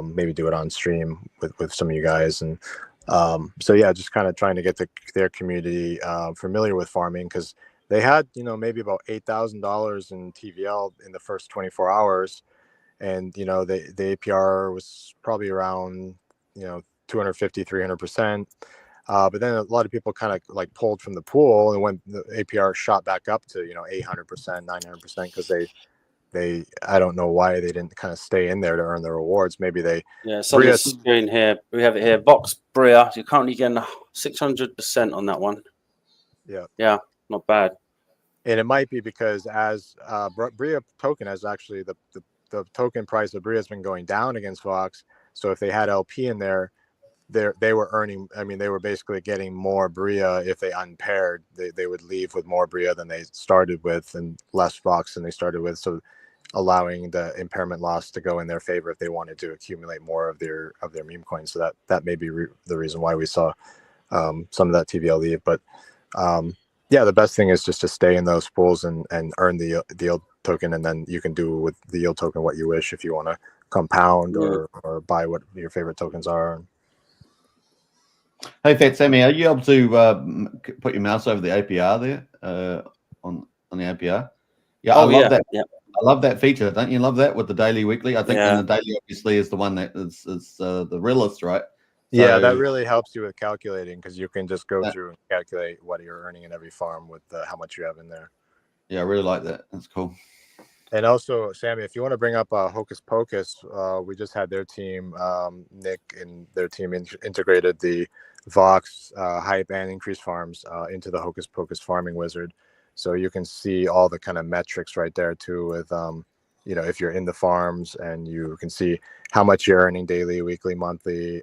maybe do it on stream with some of you guys. And so yeah, just kind of trying to get their community familiar with farming, because they had maybe about $8,000 in TVL in the first 24 hours. And the APR was probably around 250-300%, but then a lot of people kind of like pulled from the pool, and when the APR shot back up to 800%, 900%, because they I don't know why they didn't kind of stay in there to earn the rewards. Maybe they on the screen here we have it here. Vox Bria, you're currently getting 600% on that one. Yeah, not bad. And it might be because as Bria token has actually the token price of Bria has been going down against Vox. So if they had LP in there, they were earning. I mean, they were basically getting more Bria if they unpaired. They would leave with more Bria than they started with, and less Vox than they started with. So allowing the impairment loss to go in their favor if they wanted to accumulate more of their meme coins. So that may be the reason why we saw some of that TVL leave. But yeah, the best thing is just to stay in those pools and earn the yield token, and then you can do with the yield token what you wish, if you want to compound or buy what your favorite tokens are. Hey, Fat Sammy, are you able to put your mouse over the APR there on the APR? Yeah, I love that. Yeah. I love that feature. Don't you love that with the daily, weekly? I think the daily obviously is the one that is the realest, right? So, yeah, that really helps you with calculating, because you can just go through and calculate what you're earning in every farm with how much you have in there. Yeah, I really like that. That's cool. And also, Sammy, if you want to bring up Hocus Pocus, we just had their team, Nick and their team integrated the Vox, Hype, and Increase farms into the Hocus Pocus farming wizard. So you can see all the kind of metrics right there too, with if you're in the farms, and you can see how much you're earning daily, weekly, monthly,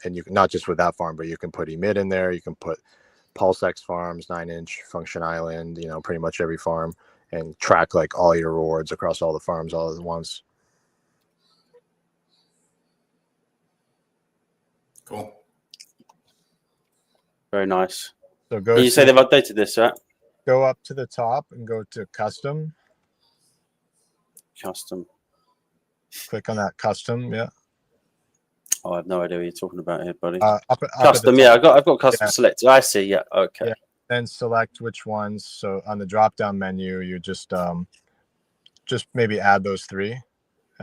and you can, not just with that farm, but you can put Emit in there, you can put PulseX farms, 9-inch, Function Island, pretty much every farm, and track like all your rewards across all the farms all at once. Cool. Very nice. So go. You say they've updated this, right? Go up to the top and go to custom. Custom. Click on that custom. Yeah. Oh, I have no idea what you're talking about here, buddy. Up custom. Yeah, I've got custom selected. I see. Yeah. Okay. Yeah. Then select which ones. So on the drop down menu, you just maybe add those three.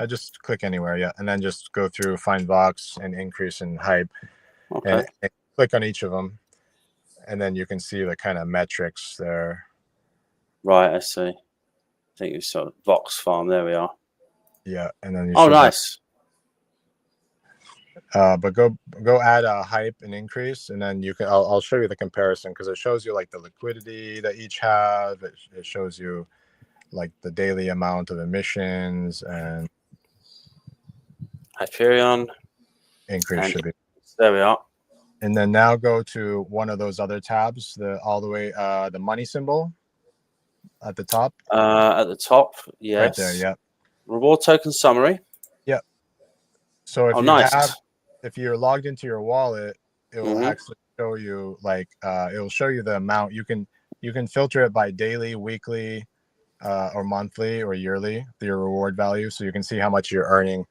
Just click anywhere. Yeah. And then just go through, find Vox and Increase and Hype. Okay. And click on each of them. And then you can see the kind of metrics there. Right, I see. I think you saw Vox Farm. There we are. Yeah, and then nice. But go add a Hype and Increase, and then you can. I'll show you the comparison, because it shows you like the liquidity that each have. It shows you like the daily amount of emissions, and Hyperion. Increase should be. There we are. And then now go to one of those other tabs, all the way the money symbol at the top. At the top, yes. Right there, yeah. Reward token summary. Yep. So if you're logged into your wallet, it will actually show you it will show you the amount. You can filter it by daily, weekly, or monthly or yearly, your reward value, so you can see how much you're earning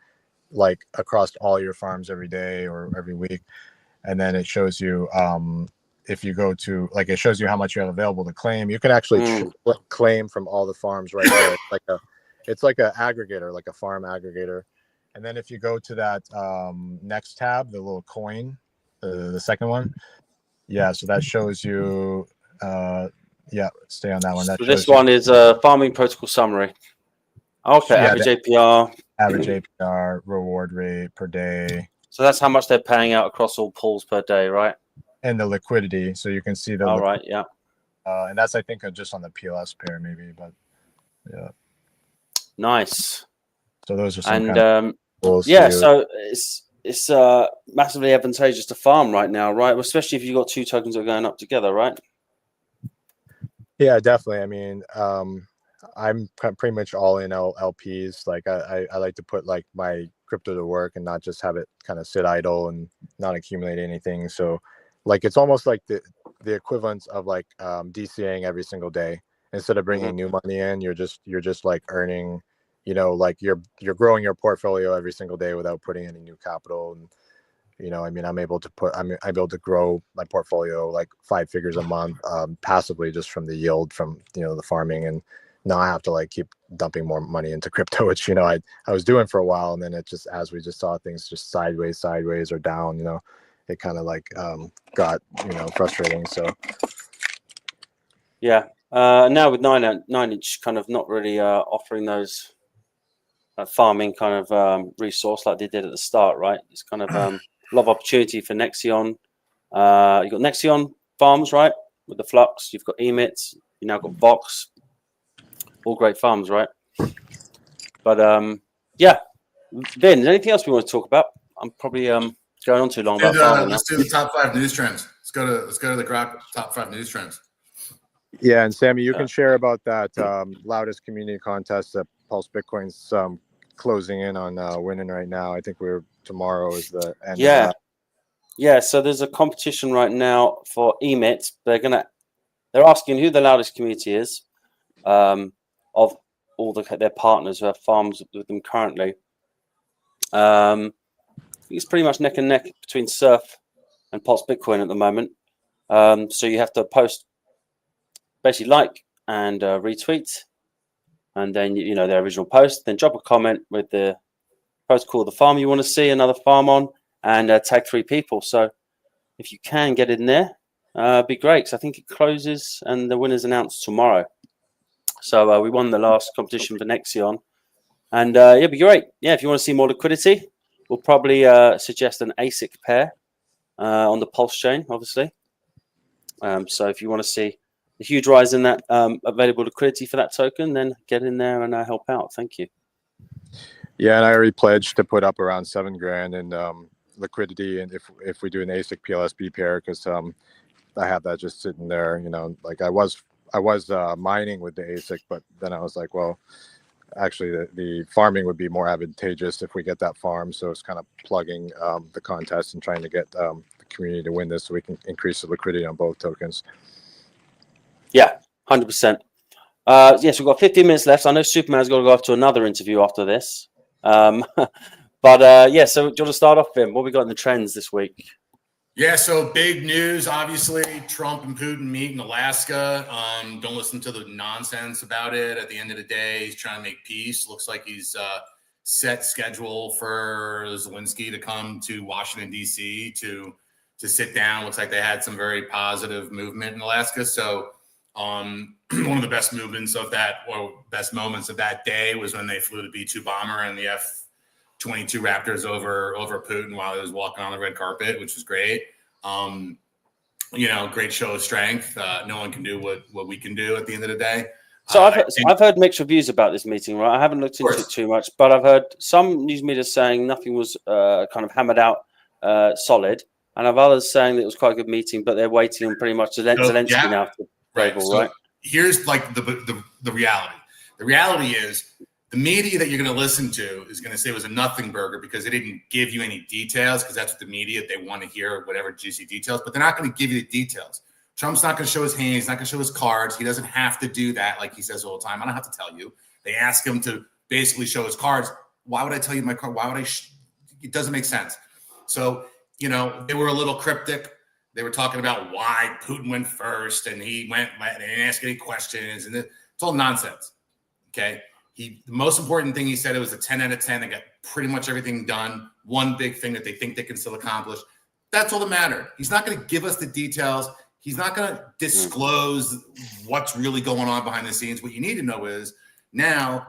like across all your farms every day or every week. And then it shows you if you go to it shows you how much you have available to claim. You can actually claim from all the farms right there. It's like a aggregator, like a farm aggregator. And then if you go to that next tab, the little coin, the second one, so that shows you. Stay on that one. So this one is a farming protocol summary. Okay, average APR. Average APR, reward rate per day. So that's how much they're paying out across all pools per day, right? And the liquidity, so you can see the All right, yeah. and that's, I think, just on the PLS pair maybe, but yeah. Nice. So those are some And kind of tools to yeah, use. so it's massively advantageous to farm right now, right? Especially if you've got two tokens that are going up together, right? Yeah, definitely. I mean, I'm pretty much all in LPs. Like I like to put like my crypto to work and not just have it kind of sit idle and not accumulate anything. So like it's almost like the equivalent of like DCAing every single day. Instead of bringing new money in, you're just like earning, you know, like you're growing your portfolio every single day without putting any new capital. And you know, I mean, I'm able to grow my portfolio like 5 figures a month passively just from the yield from, you know, the farming. And now I have to like keep dumping more money into crypto, which, you know, I was doing for a while. And then it just, as we just saw things just sideways or down, you know, it kind of like got, you know, frustrating. So Yeah. Now with 9inch kind of not really offering those farming kind of resource like they did at the start, right? It's kind of a lot of opportunity for Nexion. You've got Nexion farms, right? With the Flux, you've got Emits, you now got Vox. All great farms, right? But yeah, Vin, is there anything else we want to talk about? I'm probably going on too long about farming now. Let's do the top 5 news trends. Let's go to the Grok top 5 news trends. yeah, and Sammy, you can share about that loudest community contest that Pulse Bitcoin's closing in on winning right now. I think tomorrow is the end. Yeah. Of that. Yeah, so there's a competition right now for Emit. They're asking who the loudest community is of all their partners who have farms with them currently. It's pretty much neck and neck between Surf and Pulse Bitcoin at the moment. So you have to post, basically like and retweet, and then you know their original post. Then drop a comment with the post called the farm you want to see another farm on, and tag 3 people. So if you can get in there, be great. Because I think it closes and the winner's announced tomorrow. So we won the last competition for Nexion, and it'd be great. Yeah, if you want to see more liquidity, we'll probably suggest an ASIC pair on the Pulse chain, obviously. So if you want to see a huge rise in that available liquidity for that token, then get in there and help out. Thank you. Yeah, and I already pledged to put up around $7,000 in liquidity, and if we do an ASIC PLSB pair, because I have that just sitting there. You know, like I was mining with the ASIC, but then I was like, well, actually the farming would be more advantageous if we get that farm. So it's kind of plugging the contest and trying to get the community to win this so we can increase the liquidity on both tokens. Yeah, 100%. Yes, we've got 15 minutes left. I know Superman's got to go off to another interview after this. But yeah, so do you want to start off, Vin? What we got in the trends this week? Yeah, so big news, obviously. Trump and Putin meet in Alaska. Don't listen to the nonsense about it. At the end of the day, he's trying to make peace. Looks like he's set schedule for Zelensky to come to Washington, D.C. to sit down. Looks like they had some very positive movement in Alaska. So one of the best movements of that, or best moments of that day, was when they flew the B-2 bomber and the F-22 Raptors over Putin while he was walking on the red carpet, which was great. You know, great show of strength. No one can do what we can do at the end of the day. So I've heard mixed reviews about this meeting, right? I haven't looked into it too much, but I've heard some news media saying nothing was kind of hammered out solid, and I've others saying that it was quite a good meeting, but they're waiting on pretty much Zelensky now to play ball, right? Here's like the reality. The reality is the media that you're going to listen to is going to say it was a nothing burger because they didn't give you any details, because that's what the media, they want to hear, whatever juicy details, but they're not going to give you the details. Trump's not going to show his hands. He's not going to show his cards. He doesn't have to do that like he says all the time. I don't have to tell you. They ask him to basically show his cards. Why would I tell you my card? Why would I? It doesn't make sense. So, you know, they were a little cryptic. They were talking about why Putin went first and he went and didn't ask any questions. And it's all nonsense. Okay. The most important thing he said, it was a 10 out of 10. They got pretty much everything done. One big thing that they think they can still accomplish. That's all that mattered. He's not going to give us the details. He's not going to disclose what's really going on behind the scenes. What you need to know is now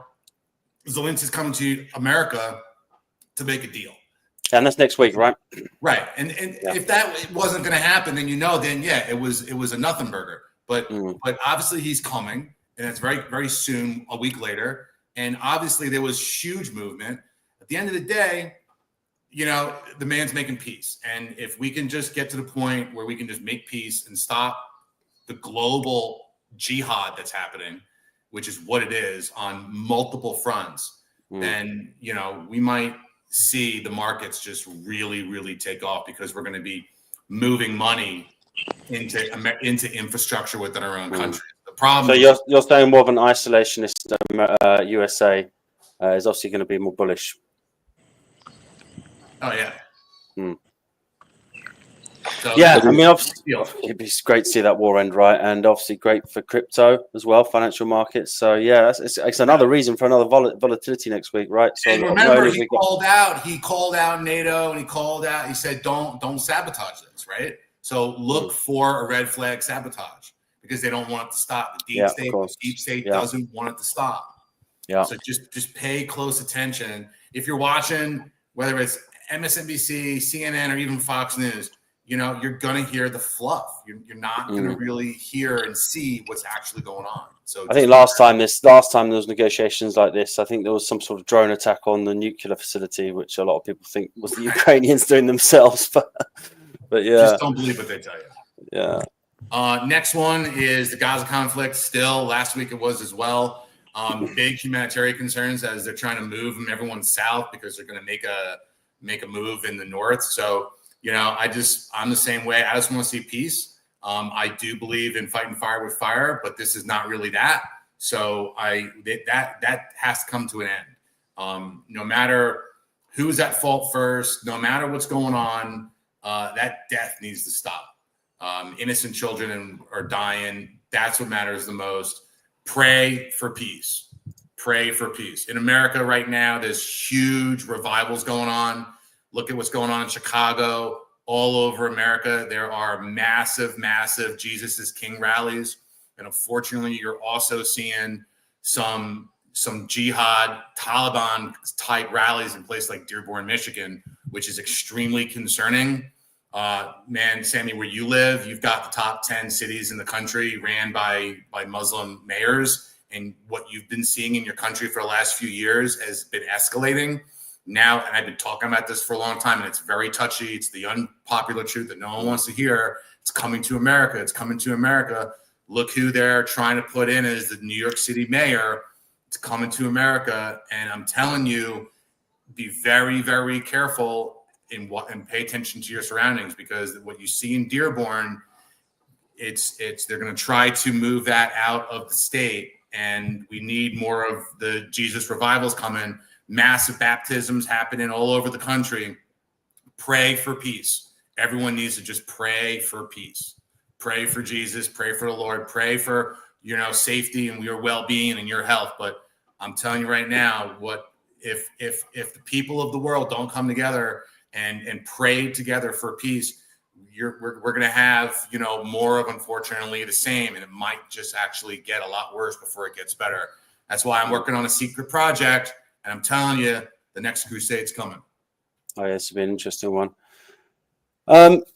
Zelensky's coming to America to make a deal. And that's next week, right? Right. And if that wasn't going to happen, then yeah, it was a nothing burger. But obviously he's coming, and it's very, very soon, a week later. And obviously there was huge movement. At the end of the day, the man's making peace. And if we can just get to the point where we can just make peace and stop the global jihad that's happening, which is what it is on multiple fronts, then, we might see the markets just really, really take off, because we're going to be moving money into infrastructure within our own country. The problem. So you're saying more of an isolationist USA is obviously going to be more bullish. Oh yeah. So Yeah, I mean, obviously, it'd be great to see that war end, right? And obviously, great for crypto as well, financial markets. So yeah, it's another reason for another volatility next week, right? So and remember, he called out NATO, and he said, don't sabotage this, right? So look for a red flag sabotage, because they don't want it to stop. The deep state doesn't want it to stop. Yeah. So just pay close attention. If you're watching, whether it's MSNBC, CNN, or even Fox News, you're going to hear the fluff. You're not going to really hear and see what's actually going on. So I think last time there was negotiations like this, I think there was some sort of drone attack on the nuclear facility, which a lot of people think was the Ukrainians doing themselves. But yeah. Just don't believe what they tell you. Yeah. Next one is the Gaza conflict. Still, last week it was as well. Big humanitarian concerns as they're trying to move everyone south, because they're going to make a move in the north. So, I'm the same way. I just want to see peace. I do believe in fighting fire with fire, but this is not really that. So that has to come to an end. No matter who's at fault first, no matter what's going on, that death needs to stop. Innocent children are dying. That's what matters the most. Pray for peace. Pray for peace. In America right now, there's huge revivals going on. Look at what's going on in Chicago. All over America, there are massive, massive Jesus is King rallies. And unfortunately, you're also seeing some jihad, Taliban type rallies in places like Dearborn, Michigan, which is extremely concerning. Man, Sammy, where you live, you've got the top 10 cities in the country ran by Muslim mayors. And what you've been seeing in your country for the last few years has been escalating. Now, and I've been talking about this for a long time, and it's very touchy. It's the unpopular truth that no one wants to hear. It's coming to America. It's coming to America. Look who they're trying to put in as the New York City mayor. It's coming to America. And I'm telling you, be very, very careful and pay attention to your surroundings, because what you see in Dearborn, they're going to try to move that out of the state. And we need more of the Jesus revivals coming. Massive baptisms happening all over the country. Pray for peace. Everyone needs to just pray for peace. Pray for Jesus. Pray for the Lord. Pray for safety and your well-being and your health. But I'm telling you right now, if the people of the world don't come together and pray together for peace, we're going to have more of, unfortunately, the same, and it might just actually get a lot worse before it gets better. That's why I'm working on a secret project. And I'm telling you, the next crusade's coming. Oh, yeah, it's been an interesting one.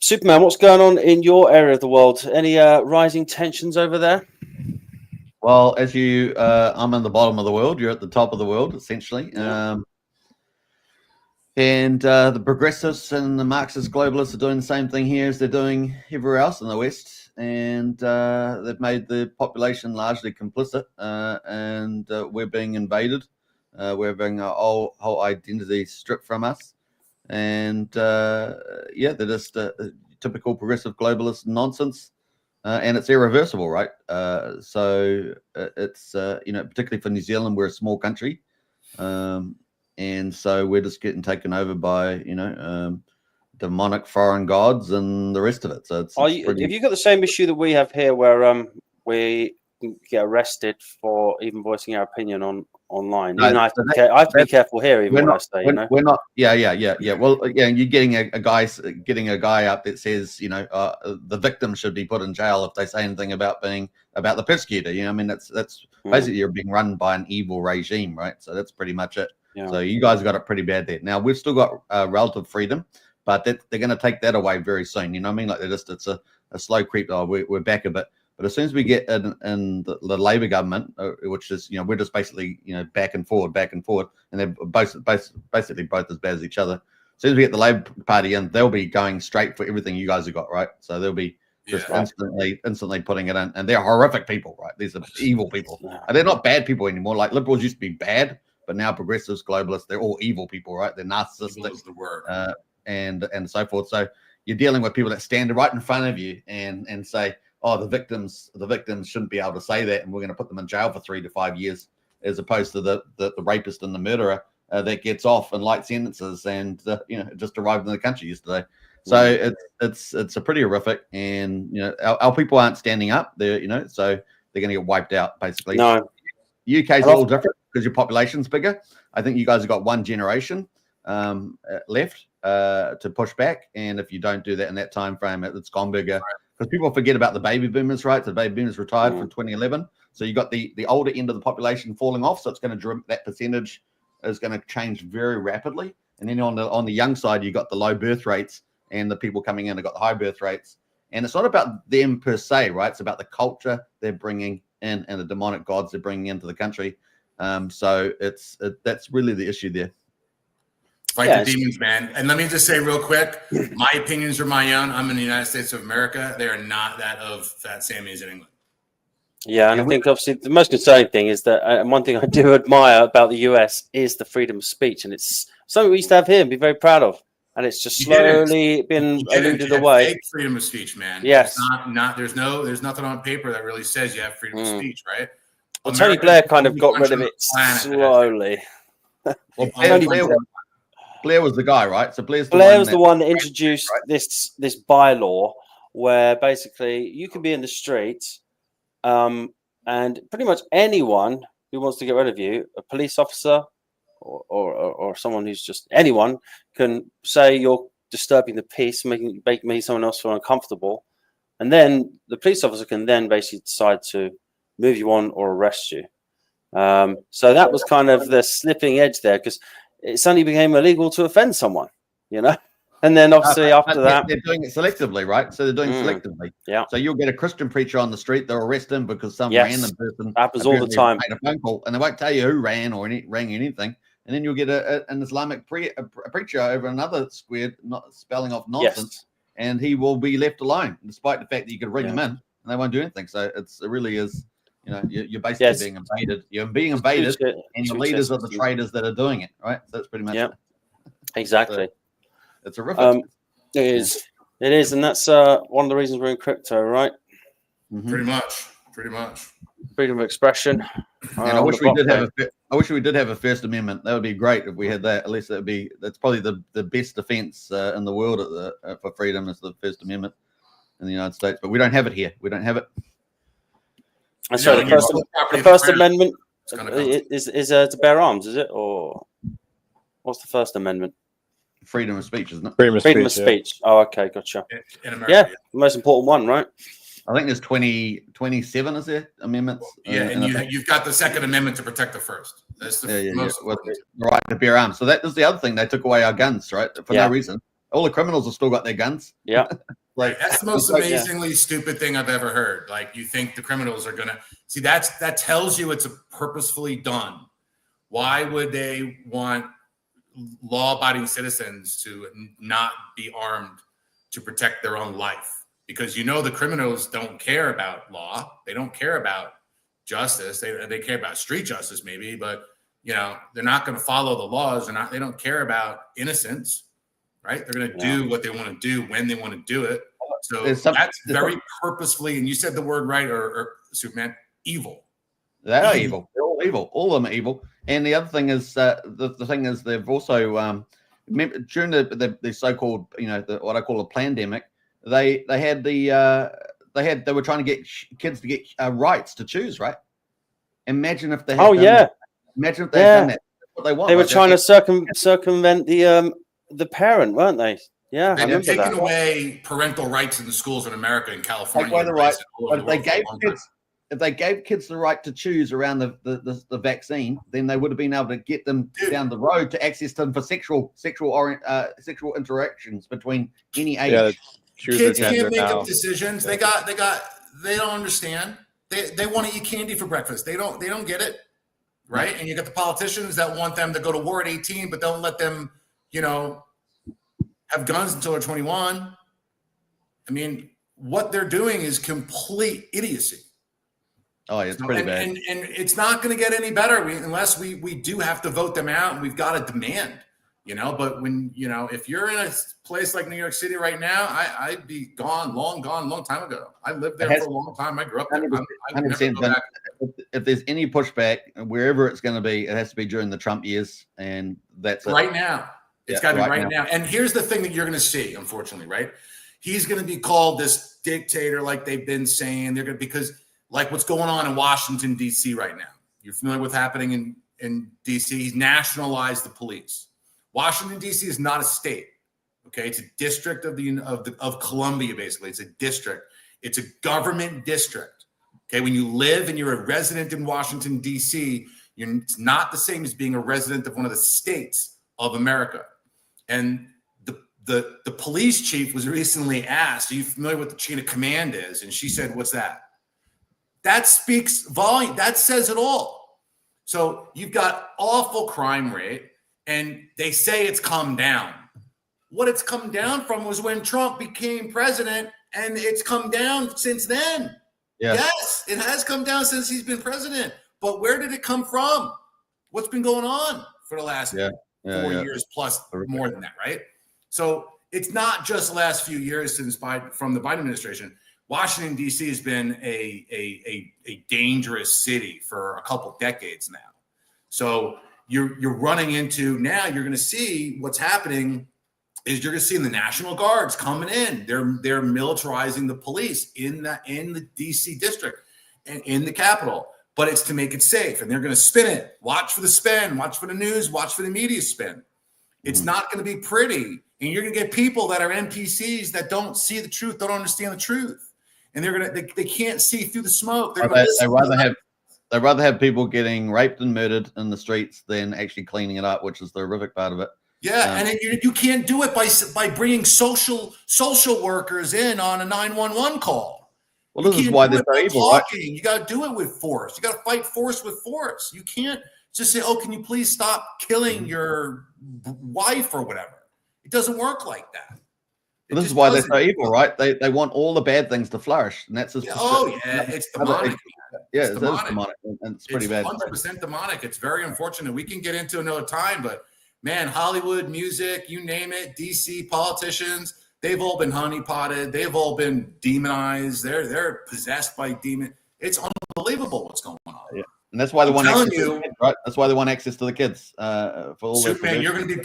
Superman, what's going on in your area of the world? Any rising tensions over there? Well, as I'm in the bottom of the world. You're at the top of the world, essentially. Yeah. And the progressives and the Marxist globalists are doing the same thing here as they're doing everywhere else in the West. And they've made the population largely complicit, and we're being invaded. We're having our whole identity stripped from us. And they're just typical progressive globalist nonsense. And it's irreversible, right? So it's, particularly for New Zealand, we're a small country. And so we're just getting taken over by, demonic foreign gods and the rest of it. So have you got the same issue that we have here, where we get arrested for even voicing our opinion online? No, I have to be careful here, even when I say, we're not. Yeah. Well, you're getting a guy up that says, the victim should be put in jail if they say anything about the persecutor. That's basically you're being run by an evil regime, right? So that's pretty much it. Yeah. So you guys got it pretty bad there. Now we've still got relative freedom, but they're going to take that away very soon. You know what I mean? Like it's a slow creep. Oh, we're back a bit. But as soon as we get in the Labour government, which is, we're just basically, back and forward, and they're basically both as bad as each other. As soon as we get the Labour Party in, they'll be going straight for everything you guys have got, right? So they'll be just instantly putting it in. And they're horrific people, right? These are evil people. And they're not bad people anymore. Like liberals used to be bad, but now progressives, globalists, they're all evil people, right? They're narcissistic. Evil is the word. And so forth. So you're dealing with people that stand right in front of you and say, oh, the victims shouldn't be able to say that, and we're going to put them in jail for 3 to 5 years, as opposed to the rapist and the murderer that gets off in light sentences and just arrived in the country yesterday. So it's a pretty horrific, and our people aren't standing up. They're so they're going to get wiped out basically. No, UK's a little different because your population's bigger. I think you guys have got one generation left to push back, and if you don't do that in that time frame, it's gone bigger. Because people forget about the baby boomers, right? So the baby boomers retired from 2011. So you got the older end of the population falling off. So it's going to that percentage is going to change very rapidly. And then on the young side, you got the low birth rates, and the people coming in have got the high birth rates. And it's not about them per se, right? It's about the culture they're bringing in and the demonic gods they're bringing into the country. So that's really the issue there. Fight the demons, man. And let me just say real quick, my opinions are my own. I'm in the United States of America. They are not that of Fat Sammy's in England. Yeah, and I think obviously the most concerning thing is that, and one thing I do admire about the US is the freedom of speech, and it's something we used to have here and be very proud of. And it's just slowly been eluded away. Fake freedom of speech, man. Yes. It's not. There's nothing on paper that really says you have freedom of speech, right? Well, Tony Blair kind of got rid of it slowly. Well, Blair was the guy, right? So Blair was the one that introduced this bylaw where basically you can be in the street, and pretty much anyone who wants to get rid of you, a police officer or someone who's just anyone, can say you're disturbing the peace, making someone else feel uncomfortable, and then the police officer can then basically decide to move you on or arrest you. So that was kind of the slipping edge there, because it suddenly became illegal to offend someone, and then obviously after that they're doing it selectively, right? So they're doing selectively. Yeah. So you'll get a Christian preacher on the street, they'll arrest him because some random person happens all the time. Made a phone call, and they won't tell you who ran or rang anything, and then you'll get an Islamic preacher over another square, not spelling off nonsense, and he will be left alone, despite the fact that you could ring him in, and they won't do anything. So it really is. You're basically being invaded. You're being invaded, and your leaders are the traders that are doing it, right? So that's pretty much it. Exactly. So it's horrific. It is, and that's one of the reasons we're in crypto, right? Mm-hmm. Pretty much. Freedom of expression. And I wish we did have a First Amendment. That would be great if we had that. At least that's probably the best defense in the world for freedom is the First Amendment in the United States. But we don't have it here. We don't have it. And so the First Amendment is to bear arms, is it? Or what's the First Amendment? Freedom of speech, isn't it? Freedom of speech. Oh, okay, gotcha. In America, the most important one, right? I think there's 27, is there, amendments? And you've got the Second Amendment to protect the First. That's the most important. Right, to bear arms. So that is the other thing. They took away our guns, right? For no reason. All the criminals have still got their guns. Yeah. That's the most amazingly stupid thing I've ever heard. Like, you think the criminals are gonna see that tells you it's purposefully done. Why would they want law-abiding citizens to not be armed to protect their own life? Because the criminals don't care about law. They don't care about justice. They care about street justice maybe, but they're not going to follow the laws. They don't care about innocence. Right? They're going to do what they want to do when they want to do it. So that's very purposefully, and you said the word right, or Superman, evil. They are evil. They're all evil. All of them are evil. And the other thing is, the thing is, they've also during the so-called, what I call a pandemic, they were trying to get kids to get rights to choose. Right? Imagine if they had done that. Imagine if they had done that. That's what they want. They were trying to circumvent the parent, weren't they? Yeah, they've taken away parental rights in the schools in America and California. Take away the rights, but they gave kids. if they gave kids the right to choose around the vaccine, then they would have been able to get them down the road to access them for sexual interactions between any age. Yeah, choose their Kids can't gender make now. up decisions. They don't understand. They want to eat candy for breakfast. They don't get it, right? And you got the politicians that want them to go to war at 18, but don't let them, have guns until they're 21. I mean, what they're doing is complete idiocy. Oh, it's pretty bad. And it's not going to get any better unless we do have to vote them out, and we've got to demand, But when, if you're in a place like New York City right now, I'd be long time ago. I lived there for a long time. I grew up there. 100%. But if there's any pushback, wherever it's going to be, it has to be during the Trump years, and that's right now. It's got to be right now. And here's the thing that you're going to see, unfortunately, right? He's going to be called this dictator, like they've been saying. They're going to, because like what's going on in Washington, D.C. right now. You're familiar with what's happening in D.C. He's nationalized the police. Washington, D.C. is not a state. Okay, it's a district of Columbia, basically. It's a district. It's a government district. Okay, when you live and you're a resident in Washington, D.C., it's not the same as being a resident of one of the states of America. And the police chief was recently asked, are you familiar with the chain of command is? And she said, what's that? That speaks volume. That says it all. So you've got awful crime rate, and they say it's come down. What it's come down from was when Trump became president, and it's come down since then. Yeah. Yes, it has come down since he's been president. But where did it come from? What's been going on for the last 4 years plus more than that, right? So it's not just the last few years from the Biden administration. Washington, D.C. has been a dangerous city for a couple decades now. So you're running into, now you're going to see what's happening is you're going to see the National Guards coming in. They're militarizing the police in the D.C. district and in the Capitol. But it's to make it safe, and they're going to spin it. Watch for the spin, watch for the news, watch for the media spin. It's not going to be pretty, and you're going to get people that are NPCs that don't see the truth, don't understand the truth, and they can't see through the smoke. They rather have people getting raped and murdered in the streets than actually cleaning it up, which is the horrific part of it. Yeah, and you can't do it by bringing social workers in on a 911 call. Well, this is why they're so evil, right? You got to do it with force. You got to fight force with force. You can't just say, "Oh, can you please stop killing your wife or whatever?" It doesn't work like that. This is why they're so evil, right? They want all the bad things to flourish, and that's just it's demonic. It's demonic, and it's pretty bad. 100% demonic. It's very unfortunate. We can get into another time, but man, Hollywood, music, you name it, DC politicians. They've all been honeypotted. They've all been demonized. They're possessed by demons. It's unbelievable what's going on. Yeah. And that's why they want access to the kids, right? That's why they want access to the kids. For all Superman, you're going to be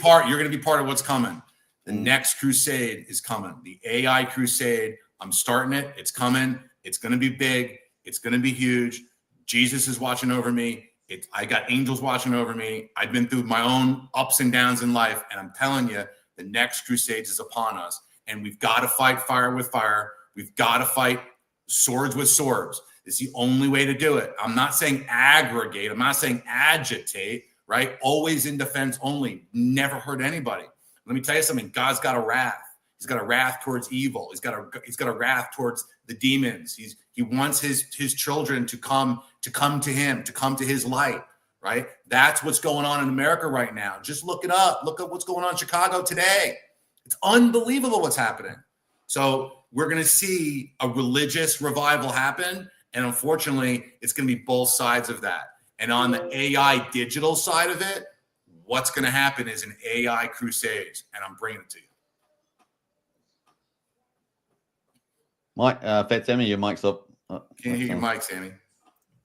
part of what's coming. The next crusade is coming. The AI crusade. I'm starting it. It's coming. It's going to be big. It's going to be huge. Jesus is watching over me. I got angels watching over me. I've been through my own ups and downs in life, and I'm telling you, the next crusade is upon us. And we've got to fight fire with fire. We've got to fight swords with swords. It's the only way to do it. I'm not saying aggregate. I'm not saying agitate, right? Always in defense only. Never hurt anybody. Let me tell you something. God's got a wrath. He's got a wrath towards evil. He's got a wrath towards the demons. He wants his children to come to him, to come to his light, right? That's what's going on in America right now. Just look it up. Look at what's going on in Chicago today. It's unbelievable what's happening. So we're going to see a religious revival happen. And unfortunately, it's going to be both sides of that. And on the AI digital side of it, what's going to happen is an AI crusade. And I'm bringing it to you. Mike, Fat Sammy, your mic's up. Can't hear your mic, Sammy.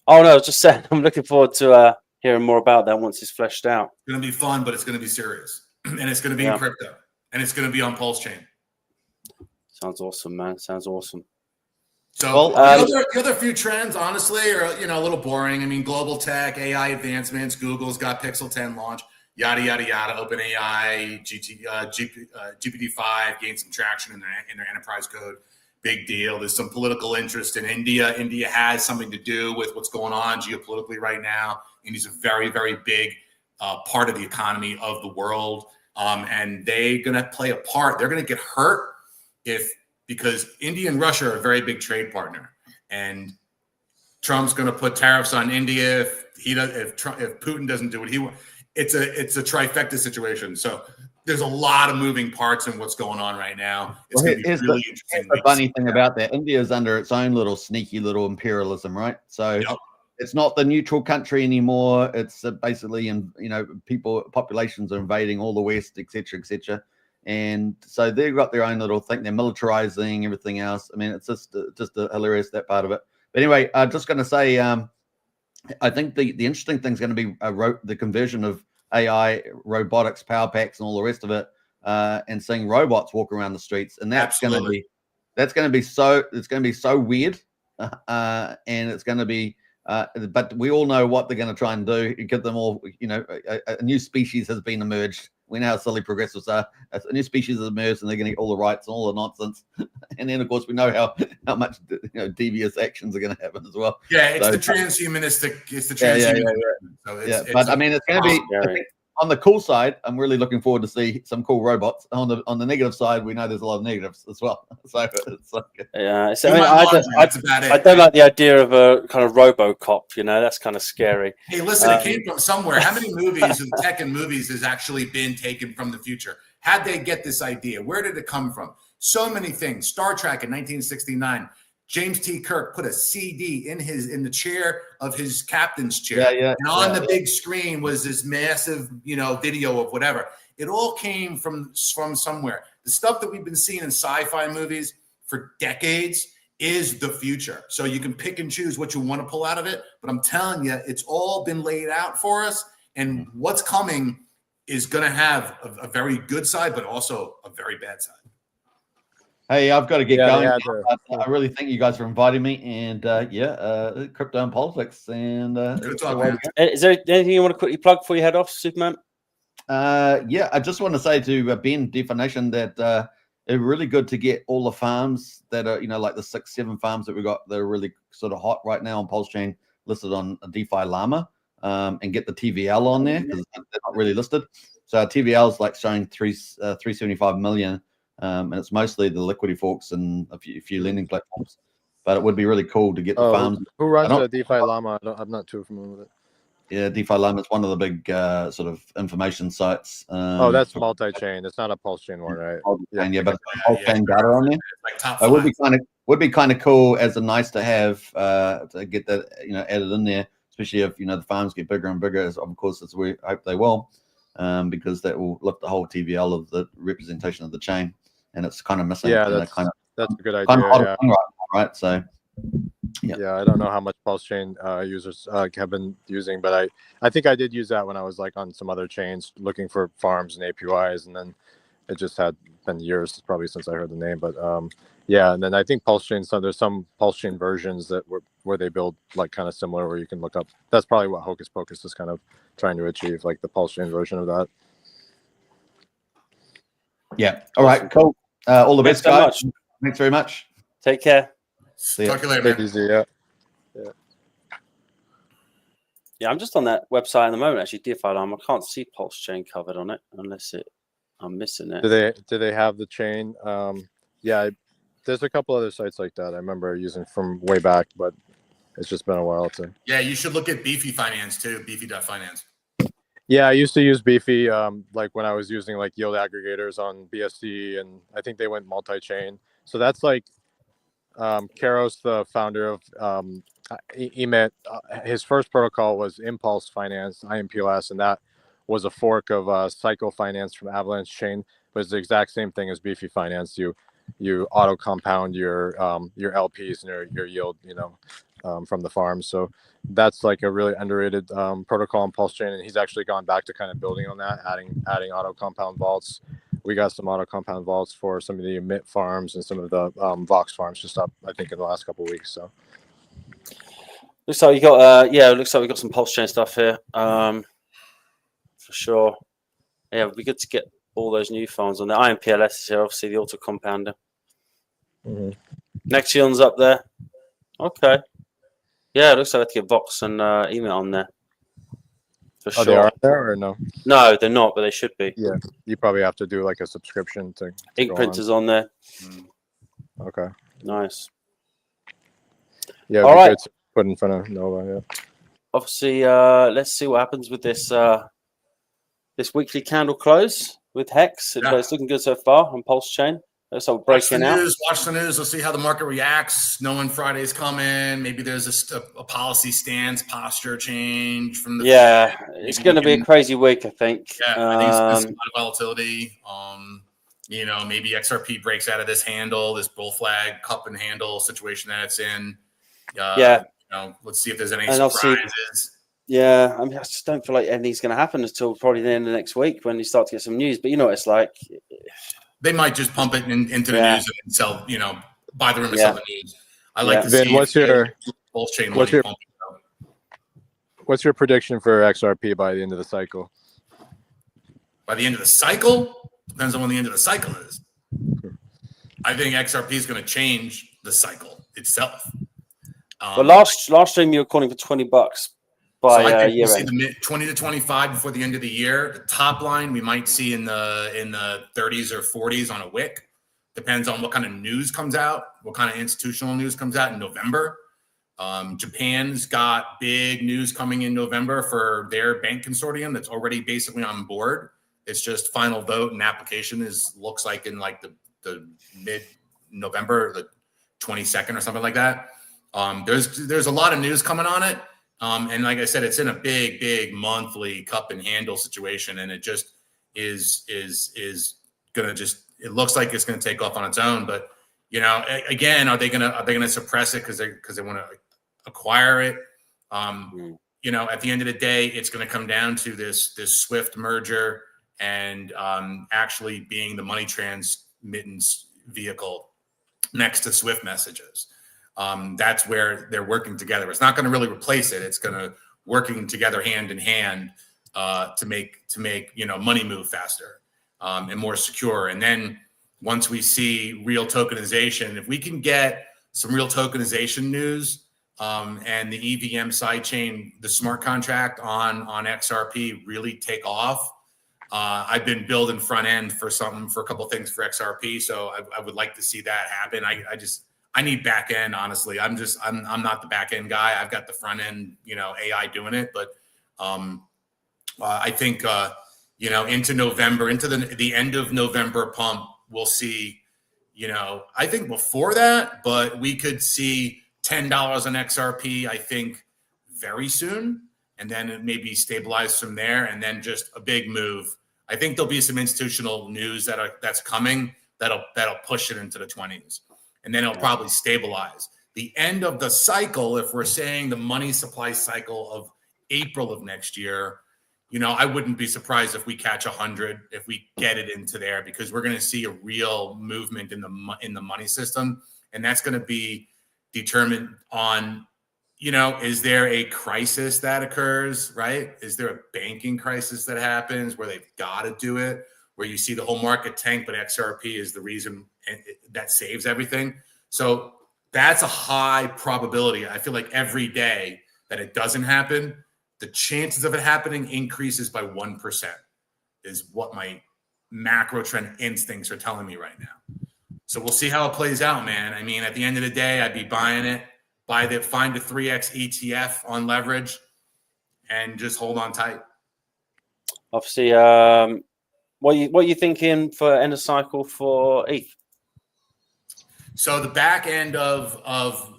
Oh, no, I was just saying, I'm looking forward to hearing more about that once it's fleshed out. It's going to be fun, but it's going to be serious. And it's going to be in crypto. And it's going to be on Pulse Chain. Sounds awesome, man. Sounds awesome. So the other few trends, honestly, are a little boring. I mean, global tech, AI advancements. Google's got Pixel 10 launch, yada yada yada. OpenAI, GPT-5 gained some traction in their enterprise code. big deal. There's some political interest in India. India has something to do with what's going on geopolitically right now. India's a very, very big part of the economy of the world. And they're going to play a part. They're going to get hurt because India and Russia are a very big trade partner. And Trump's going to put tariffs on India if Putin doesn't do what he wants. It's a trifecta situation. So there's a lot of moving parts in what's going on right now. It's going to be really interesting. The funny thing about that, India is under its own little sneaky little imperialism, right? So it's not the neutral country anymore. It's basically, populations are invading all the West, etc., etc. And so they've got their own little thing. They're militarizing everything else. I mean, it's just hilarious, that part of it. But anyway, just going to say, I think the interesting thing is going to be the conversion of AI, robotics, power packs, and all the rest of it, and seeing robots walk around the streets, and that's going to be so weird, and it's going to be. But we all know what they're going to try and do. Give them all, a new species has been emerged. We know how silly progressives are. A new species has emerged, and they're going to get all the rights and all the nonsense. And then, of course, we know how much devious actions are going to happen as well. Yeah, it's the transhumanistic. It's the transhumanism. Yeah. But I mean, it's going to be. I think on the cool side, I'm really looking forward to see some cool robots. On the negative side, we know there's a lot of negatives as well. So it's like, yeah. So I don't like the idea of a kind of RoboCop. That's kind of scary. Hey, listen, it came from somewhere. How many movies and tech and movies has actually been taken from the future? How'd they get this idea? Where did it come from? So many things. Star Trek in 1969. James T. Kirk put a CD in the chair of his captain's chair, and on the big screen was this massive, video of whatever. It all came from somewhere. The stuff that we've been seeing in sci-fi movies for decades is the future. So you can pick and choose what you want to pull out of it. But I'm telling you, it's all been laid out for us, and what's coming is going to have a very good side, but also a very bad side. Hey, I've got to get going. I really thank you guys for inviting me, and crypto and politics. And good talk, man. Is there anything you want to quickly plug before you head off, Superman? I just want to say to Ben Definition that it's really good to get all the farms that are, like the 6-7 farms that we got that are really sort of hot right now on Pulse Chain listed on DeFi Llama, and get the TVL on there because they're not really listed. So TVL is like showing 375 million. And it's mostly the liquidity forks and a few lending platforms. But it would be really cool to get the farms. Who runs the DeFi Llama? I'm not too familiar with it. Yeah, DeFi Llama is one of the big sort of information sites. That's multi-chain. It's not a Pulse Chain one, right? Yeah, but Pulse Chain data on there. Like it would be kind of cool as a nice to have to get that added in there, especially if the farms get bigger and bigger. Of course, as we hope they will, because that will lift the whole TVL of the representation of the chain. And it's kind of missing. Yeah, that's a good idea. Kind of right? So, yeah, I don't know how much Pulse Chain users have been using, but I think I did use that when I was like on some other chains looking for farms and APYs, and then it just had been years probably since I heard the name. But and then I think Pulse Chain. So there's some Pulse Chain versions where they build like kind of similar, where you can look up. That's probably what Hocus Pocus is kind of trying to achieve, like the Pulse Chain version of that. Yeah. All right. Cool. All the best, guys. Thanks very much. Take care. Talk to you later, man. Easy, Yeah, I'm just on that website at the moment. Actually, DeFi Llama. I can't see Pulse Chain covered on it unless I'm missing it. Do they have the chain? There's a couple other sites like that I remember using from way back, but it's just been a while too. Yeah, you should look at Beefy Finance too. Beefy.finance. Yeah, I used to use Beefy like when I was using like yield aggregators on BSC, and I think they went multi-chain. So that's like Karos, the founder of EMIT, his first protocol was Impulse Finance, IMPOS, and that was a fork of Cycle Finance from Avalanche Chain, but it's the exact same thing as Beefy Finance. You auto compound your LPs and your yield, from the farm. So that's like a really underrated protocol on Pulse Chain, and he's actually gone back to kind of building on that, adding auto compound vaults. We got some auto compound vaults for some of the Emit farms and some of the Vox farms just up, I think, in the last couple of weeks. So looks like we got looks like we got some Pulse Chain stuff here, for sure. Yeah, it'd be good to get all those new farms on there. IMPLS is here, obviously the auto compounder. Mm-hmm. Nexion's up there. Okay. Yeah, it looks like I have to get Vox and email on there. For Oh, sure. they are there or no? No, they're not, but they should be. Yeah, you probably have to do like a subscription to Ink go printers on there. on. Okay. Nice. Yeah, All it'd be right. good to put in front of Nova. Yeah. Obviously, let's see what happens with this this weekly candle close with Hex. It's looking good so far on Pulse Chain. So breaking out. Watch the news. Let's see how the market reacts. Knowing Friday's coming, maybe there's a policy stance, posture change from the Yeah, Fed. it's going to be a crazy week, I think. Yeah, I think it's a lot of volatility. You know, maybe XRP breaks out of this handle, this bull flag cup and handle situation that it's in. Yeah. You know, let's see if there's any And surprises. Yeah, I mean, I just don't feel like anything's going to happen until probably the end of next week when you start to get some news. But you know what it's like. They might just pump it into the news and sell, you know, buy the room and sell the news. I like to Vin, see what's your Pulse Chain what's money your pumping out. what's your prediction for XRP by the end of the cycle? By the end of the cycle, depends on when the end of the cycle is. I think XRP is going to change the cycle itself. But last stream you were calling for $20 by so I think year we'll see end. the mid 20 to 25 before the end of the year. The top line we might see in the 30s or 40s on a wick. Depends on what kind of news comes out, what kind of institutional news comes out in November. Japan's got big news coming in November for their bank consortium that's already basically on board. It's just final vote and application looks like in like the mid-November, the 22nd or something like that. There's a lot of news coming on it. And like I said, it's in a big monthly cup and handle situation. And it just is going to just, it looks like it's going to take off on its own. But, you know, again, are they going to suppress it because they want to acquire it? You know, at the end of the day, it's going to come down to this SWIFT merger and actually being the money transmittance vehicle next to SWIFT messages. That's where they're working together. It's not going to really replace it. It's going to working together hand in hand to make you know money move faster and more secure. And then once we see real tokenization, if we can get some real tokenization news and the EVM sidechain, the smart contract on XRP really take off. I've been building front end for a couple of things for XRP, so I would like to see that happen. I need back end, honestly. I'm not the back end guy. I've got the front end, you know, AI doing it. But I think you know, into November, into the end of November pump, we'll see. You know, I think before that, but we could see $10 on XRP. I think very soon, and then it maybe stabilize from there, and then just a big move. I think there'll be some institutional news that's coming that'll push it into the 20s. And then it'll probably stabilize. The end of the cycle, if we're saying the money supply cycle of April of next year, you know, I wouldn't be surprised if we catch 100, if we get it into there, because we're going to see a real movement in the money system. And that's going to be determined on, you know, is there a crisis that occurs, right? Is there a banking crisis that happens where they've got to do it, where you see the whole market tank, but XRP is the reason that saves everything. So that's a high probability. I feel like every day that it doesn't happen, the chances of it happening increases by 1%, is what my macro trend instincts are telling me right now. So we'll see how it plays out, man. I mean, at the end of the day, I'd be buying it, find the 3x ETF on leverage, and just hold on tight. Obviously, what are you thinking for end of cycle for ETH? So the back end of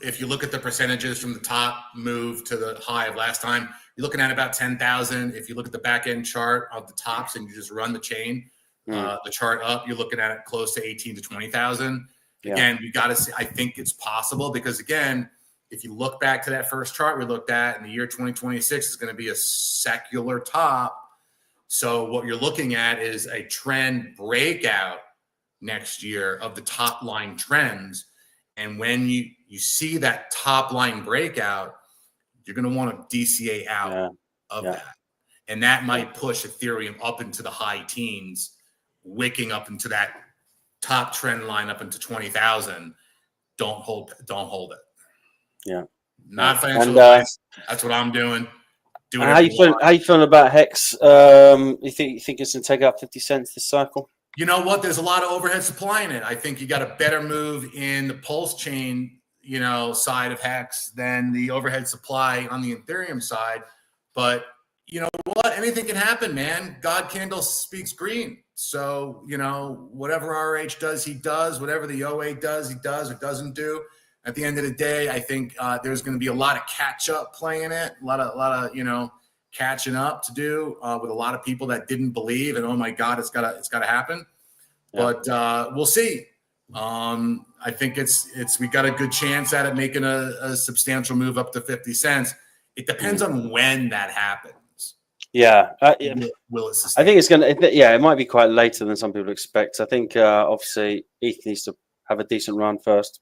if you look at the percentages from the top move to the high of last time, you're looking at about 10,000. If you look at the back end chart of the tops and you just run the chain, the chart up, you're looking at it close to 18 to 20,000. Yeah. Again, we got to see. I think it's possible because again, if you look back to that first chart we looked at in the year 2026 is going to be a secular top. So what you're looking at is a trend breakout next year of the top line trends. And when you see that top line breakout, you're going to want to DCA out of that. And that might push Ethereum up into the high teens, wicking up into that top trend line up into 20,000. don't hold it. Yeah. Not financial And, advice. That's what I'm doing. Do how you feeling? want. How you feeling about Hex? You think it's gonna take out 50 cents this cycle? You know what? There's a lot of overhead supply in it. I think you got a better move in the Pulse chain, side of Hex than the overhead supply on the Ethereum side. But you know what? Anything can happen, man. God Candle speaks green. So, whatever RH does, he does. Whatever the OA does, he does or doesn't do. At the end of the day, I think there's going to be a lot of catch-up playing it, a lot of catching up to do with a lot of people that didn't believe, and oh my God, it's gotta happen. Yeah. But we'll see. I think we got a good chance at it making a substantial move up to 50 cents. It depends on when that happens. Yeah. Will it sustain? I think it's going to, it might be quite later than some people expect. I think obviously ETH needs to have a decent run first,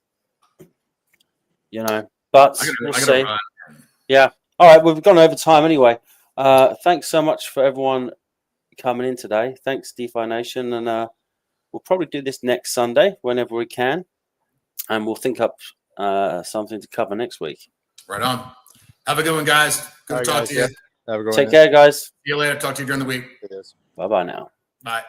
but we'll see. Run. Yeah. All right. We've gone over time anyway. Thanks so much for everyone coming in today. Thanks, DeFi Nation. And we'll probably do this next Sunday whenever we can. And we'll think up something to cover next week. Right on. Have a good one, guys. Good to talk to you. Have a good one. Take care, guys. See you later. Talk to you during the week. Bye-bye now. Bye.